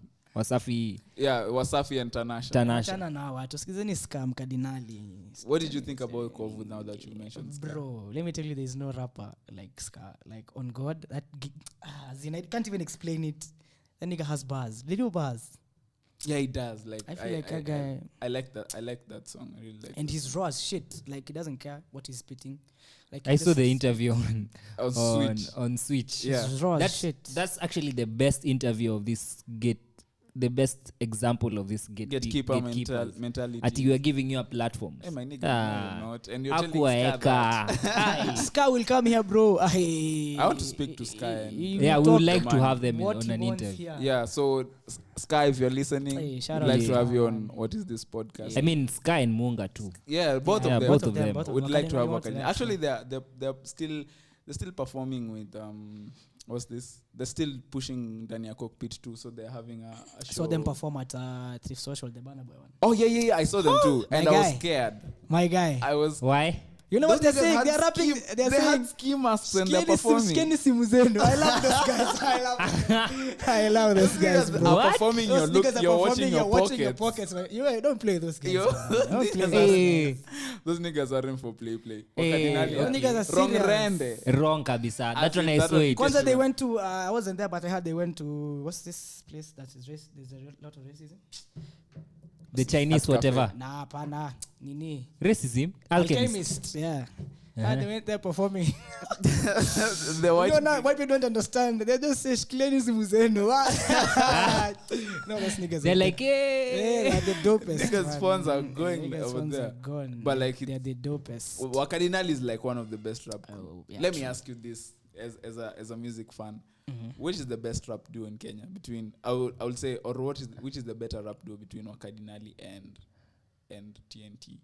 yeah. Wasafi and Tanasha. Tanasha. Achana na watu. Sikizeni scam kardinali. What did you think about Kovu now that you mentioned? Ska? Bro, let me tell you, there's no rapper like Ska. Like on God, I can't even explain it. That nigga has bars, video bars, Yeah, he does. Like I feel like a guy- I like that. I like that song. I really like. and he's raw as shit. Like he doesn't care what he's spitting. Like I saw the interview on Switch. Yeah. He's raw as That's shit. that's actually the best interview of this the best example of this Gatekeeper gatekeepers. mentality. At you are giving you a platform. Hey, my nigga, no, you're not. And you're telling Ska Akuwaeka. that. Ska will come here, bro. I want to speak to Sky. And Yeah, we would like to have them what on he an wants interview. here. yeah, so Sky, if you're listening, Hey, shout we'd out like to to have Sky, you man. on what is this podcast? I mean, Sky and Munga too. Yeah, both Yeah, of them. both of them. Would like to have Wakadinali Wakadinali. want Actually, they're still performing with what's this? They're still pushing Dania Cockpit too, so they're having a I show. saw them perform at Thrift Social, the Banner Boy one. Oh yeah, I saw them too, My and I was guy. scared. My guy. I was. Why? You know Those what they're niggas saying? had They're rapping. They're they saying had ski masks and they're Skinny performing. simu zenu. I love those guys. I love those guys, Niggas bro. are performing your Those look. niggas are You're performing, watching your pockets. pockets. You don't play those guys. Yo, man. Don't play those those Hey, guys. Those niggas aren't for play. Hey, Wakadinali, those niggas are wrong serious. rende. wrong kabisa. That one I that saw one- it. Kwanzaa they went to, I wasn't there, but I heard they went to, what's this place that is race? There's a lot of racism. The Chinese Cafe. whatever. Nah, pana. Nini. Racism. Alchemist. Alchemist, yeah. And they went there performing. The white. You know, white people don't understand. They just say, "Shikileni simu zenu." No, those niggas. They're are like, the- hey. they're the dopest. Niggas' man. phones are going Niggas' over phones there. are gone. But like they're the dopest. Wakadinali is like one of the best rap. Oh, yeah, Let me true. ask you this as a music fan. Which is the best rap duo in Kenya? Between I would say, or which is the better rap duo between Wakadinali and TNT?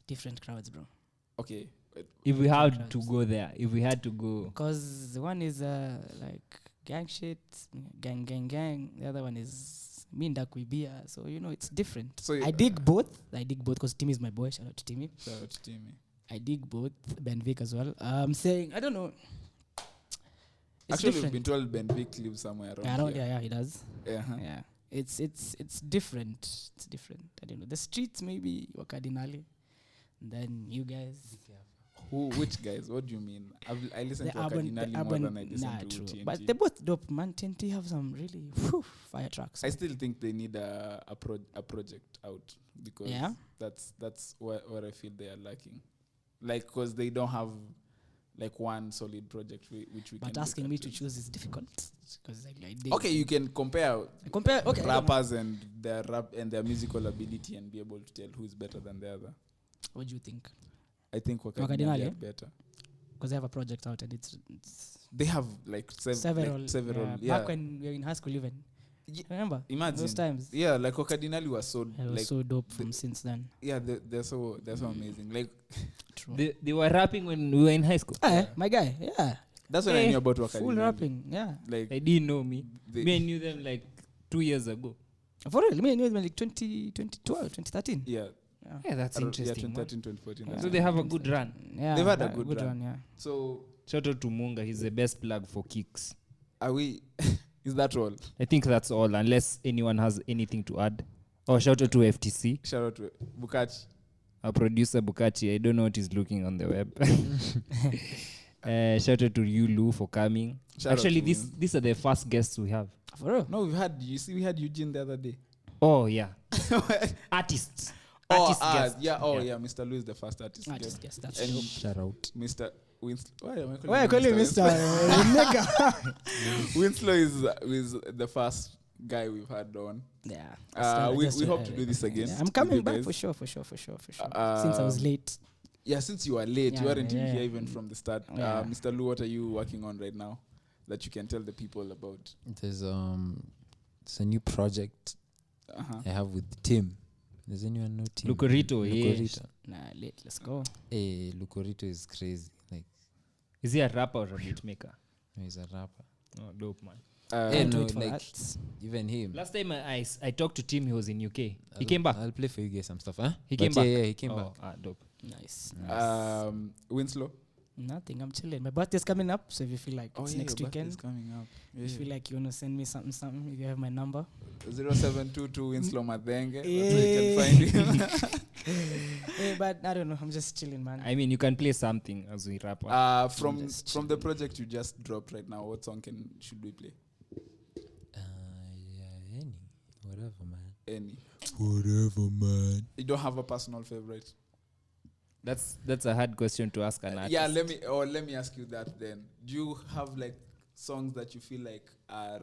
Different crowds, bro. Okay. If we had to go there, if we had to go, Because one is like gang shit, gang. The other one is minda kuibia. So you know it's different. So I dig both because Timmy is my boy. Shout out to Timmy. Shout out to Timmy. I dig both. Ben Vic as well. I'm saying I don't know. It's Actually, different. we've been told Ben Vic lives somewhere around I don't. here. Yeah, he does. Uh-huh. Yeah, it's different. It's different. I don't know. The streets maybe Wakadinali, then you guys. Which guys? What do you mean? I listen The to urban, Wakadinali the more urban, than I listen nah, to true. TNT. But they're both dope, man. TNT have some really fire tracks. I still think they need a project out because Yeah? that's where I feel they are lacking. Like, because they don't have like one solid project which we But can asking look me at to it. choose is difficult because like Okay, you can compare compare. Okay, I don't know. rappers and their rap and their musical ability and be able to tell who is better than the other. What do you think? I think Wakadinali, Wakadinali are better. Because they have a project out and it's They have like several. Yeah. Back when we were in high school even. Remember? Imagine Those times. Yeah, like Wakadinali was so It was like so dope from since then. yeah, they're so amazing. Like True. They were rapping when we were in high school. My guy, yeah. that's when I knew about Wakadinali. Full rapping, yeah. Like They didn't know me. they- Me, I knew them like 2 years ago. For real, me, I knew it like 2012, 2013. yeah, Yeah, that's around- yeah, interesting. man. 2013, 2014. Yeah. So they have a good run. Yeah, They've had a that- good run. yeah. So Shout out to Munga. He's the best plug for kicks. are we? Is that all? I think that's all, unless anyone has anything to add. Oh, shout out to FTC, Shout out to Bukachi. our producer Bukachi. I don't know what he's looking on the web. Shout out to you, Lou, for coming. Shout out Actually, to these are the first guests we have. For real. No, we had Eugene the other day. Oh, yeah. Artists. Oh, Artist guest. yeah. Oh, yeah. Mr. Lu is the first artist. I guest. just guess that's And dope. Shout out. Mr. Winslow. Why am I calling Why I him call you Mr. Nigga? Winslow is the first guy we've had on. Yeah. We hope to do this again. Yeah, I'm with coming you back guys. for sure. Since I was late. Yeah, since you are late, you Yeah, weren't yeah. here even from the start. Yeah. Mr. Lu, what are you working on right now that you can tell the people about? There's it's a new project Uh-huh. I have with Tim. Does anyone know Tim? Lucorito, yeah. Lucorito. Nah, late. Let's go. Hey, Lucorito is crazy. Like, Is he a rapper or a beat maker? he's a rapper. Oh, dope, man. Hey, Can't no, wait for like that. even him. Last time I talked to Tim, he was in UK. He came back. I'll play for you guys some stuff, huh? He But came back. Yeah, he came Oh, back. dope. Nice. Winslow. Nothing. I'm chilling. My birthday's coming up, so if you feel like it's next your weekend, birthday's coming up. if you feel like you wanna send me something, if you have my number. 0722 Winslow Madenge. That's Yeah. where you can find him. But I don't know. I'm just chilling, man. I mean, you can play something as we rap up. From Just the project you just dropped right now, what song should we play? Yeah, any. Whatever, man. Any. Whatever, man. You don't have a personal favorite? That's a hard question to ask an artist. Yeah, let me ask you that then. Do you have like songs that you feel like are,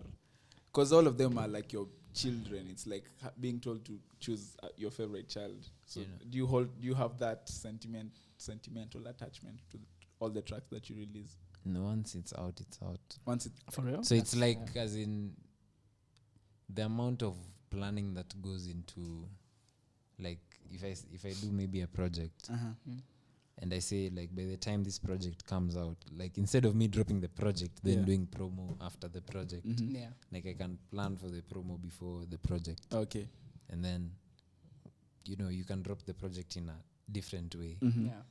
because all of them are like your children. It's like being told to choose your favorite child. So Yeah. do you have that sentimental attachment to all the tracks that you release? No, once it's out, it's out. Once it For real? So it's like, as in, the amount of planning that goes into, like, if I do maybe a project, and I say, like, by the time this project comes out, like, instead of me dropping the project, then doing promo after the project, Yeah. like, I can plan for the promo before the project. Okay. And then, you can drop the project in a different way Yeah.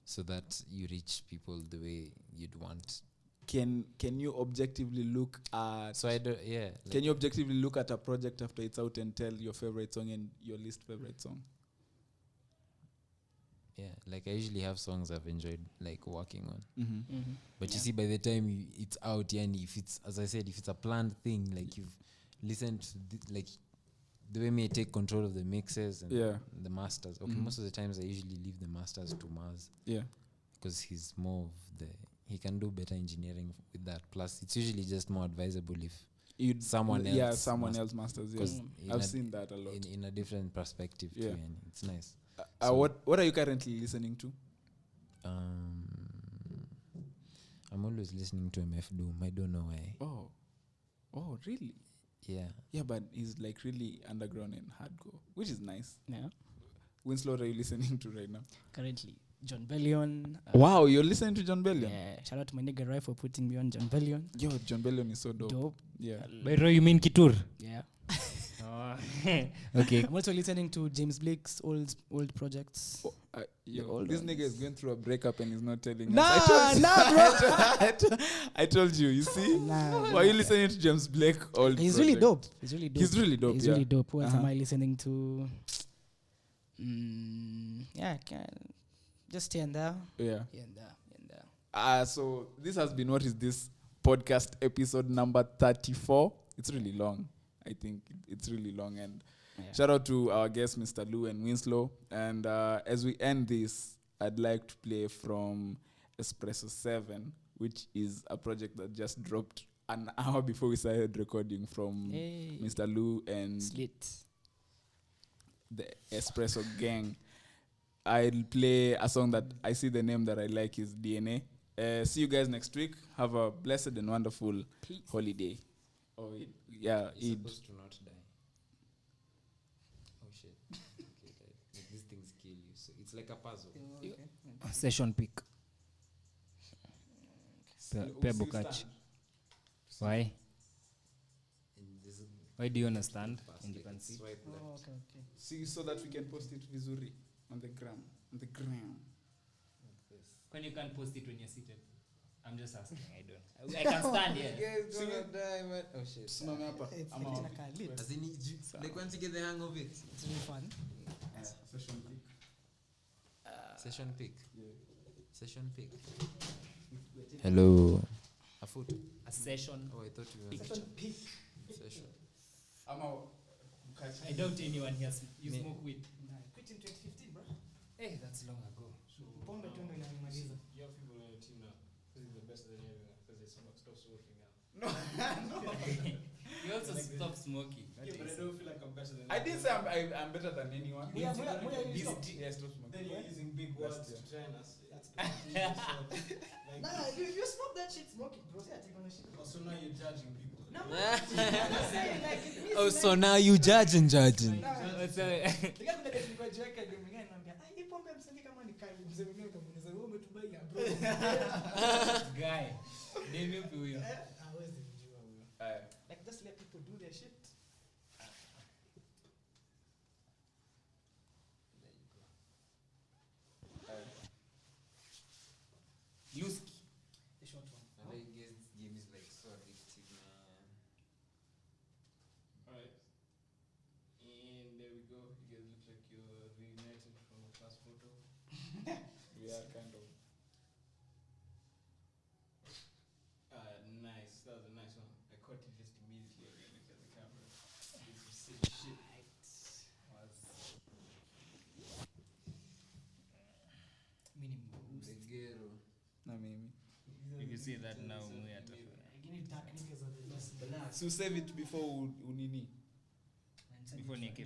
so that you reach people the way you'd want. Can you objectively look at So I do, yeah. can you objectively look at a project after it's out and tell your favorite song and your least favorite song? Yeah, like I usually have songs I've enjoyed like working on. Mm-hmm. But you see, by the time it's out, and if it's, as I said, if it's a planned thing, like you've listened to like the way me I take control of the mixes and the masters. Okay, most of the times I usually leave the masters to Mars. Yeah. Because he's more of he can do better engineering with that. Plus, it's usually just more advisable if someone else. Yeah, someone else masters. Yes. I've seen that a lot. In a different perspective too, and it's nice. What are you currently listening to? I'm always listening to MF Doom. I don't know why. Oh, really? Yeah. Yeah, but he's like really underground and hardcore, which is nice. Yeah. Winslow, what are you listening to right now? Currently, John Bellion. Wow, you're listening to John Bellion? Yeah. Shout out to my nigga Rai for putting me on John Bellion. Yo, John Bellion is so dope. Dope. Yeah. By Roy, you mean Kitur? Yeah. Okay. I'm also listening to James Blake's old projects. This nigga is going through a breakup and he's not telling Nah, us. bro. I told you, you see? Nah. Why are you listening to James Blake old He's project? really dope. He's really dope. He's really dope, He's yeah. really dope. What else am Uh-huh. I listening to? Just here and there. Yeah. Here and there. So this has been What Is This podcast episode number 34. It's really long. I think it's really long. And shout out to our guests, Mr. Lu and Winslow. And as we end this, I'd like to play from Espresso 7, which is a project that just dropped an hour before we started recording from Hey. Mr. Lu and Slit. the Espresso Gang. I'll play a song that I see the name that I like is DNA. See you guys next week. Have a blessed and wonderful holiday. Oh, yeah, You're Eid. supposed to not die. Oh shit. Okay, like these things kill you. So it's like a puzzle. Session pick. Pia Bukachi. Why? And there's a Why do you understand? pass, And you like can a see. swipe left. See, so that we can post it vizuri on the gram. On the gram. Like this. When you can't post it when you're seated. I'm just asking. I don't. I can stand here. Guys don't die, man. Oh shit. Simame hapa. It's Ama like wapi? a lit. As in, like once you get the hang of it. It's really fun. Session pick. Session pick. Yeah. Session pick. Hello. A foot. A session. Oh, I thought you were Peak. session. Ama I doubt anyone here you Me- smoke weed. Quit in 2015, bro. Hey, that's long ago. Pombe tu ndo inanimaliza. You have people on your team now. This is the best than everything because they stop smoking now. You also stop smoking. Yeah, but I don't feel like I'm better than I didn't say I'm better than anyone. Muya you stop. Yes, stop smoking. Then you're using big words Last to year. try and like, Nah, if you smoke that shit, smoke it, bro. Say I take ownership. so now you're judging people. No, I'm not saying like it means Oh, like, so now you judging. Nah. What's up? Ndio kuna kitu kwa jiweka ndio mwingine anambia, "Ah, hii pombe msanii kama ni kali, mzee mwingine utamuuliza, wewe umetubaia, bro." Guy. Name yupi huyo? Hawezi mjua huyo. Like just let people do their shit. Luski. The short one. I guess this game is like so addictive, man. Alright. And there we go. You guys look like you're reunited from the class photo. We are kind of. Nice. That was a nice one. I caught it just immediately when I looked at the camera. This is sick shit. The ghetto. Na mimi. You can see that now. Lakini dark niggas are the best. So save it before unini. Before nieke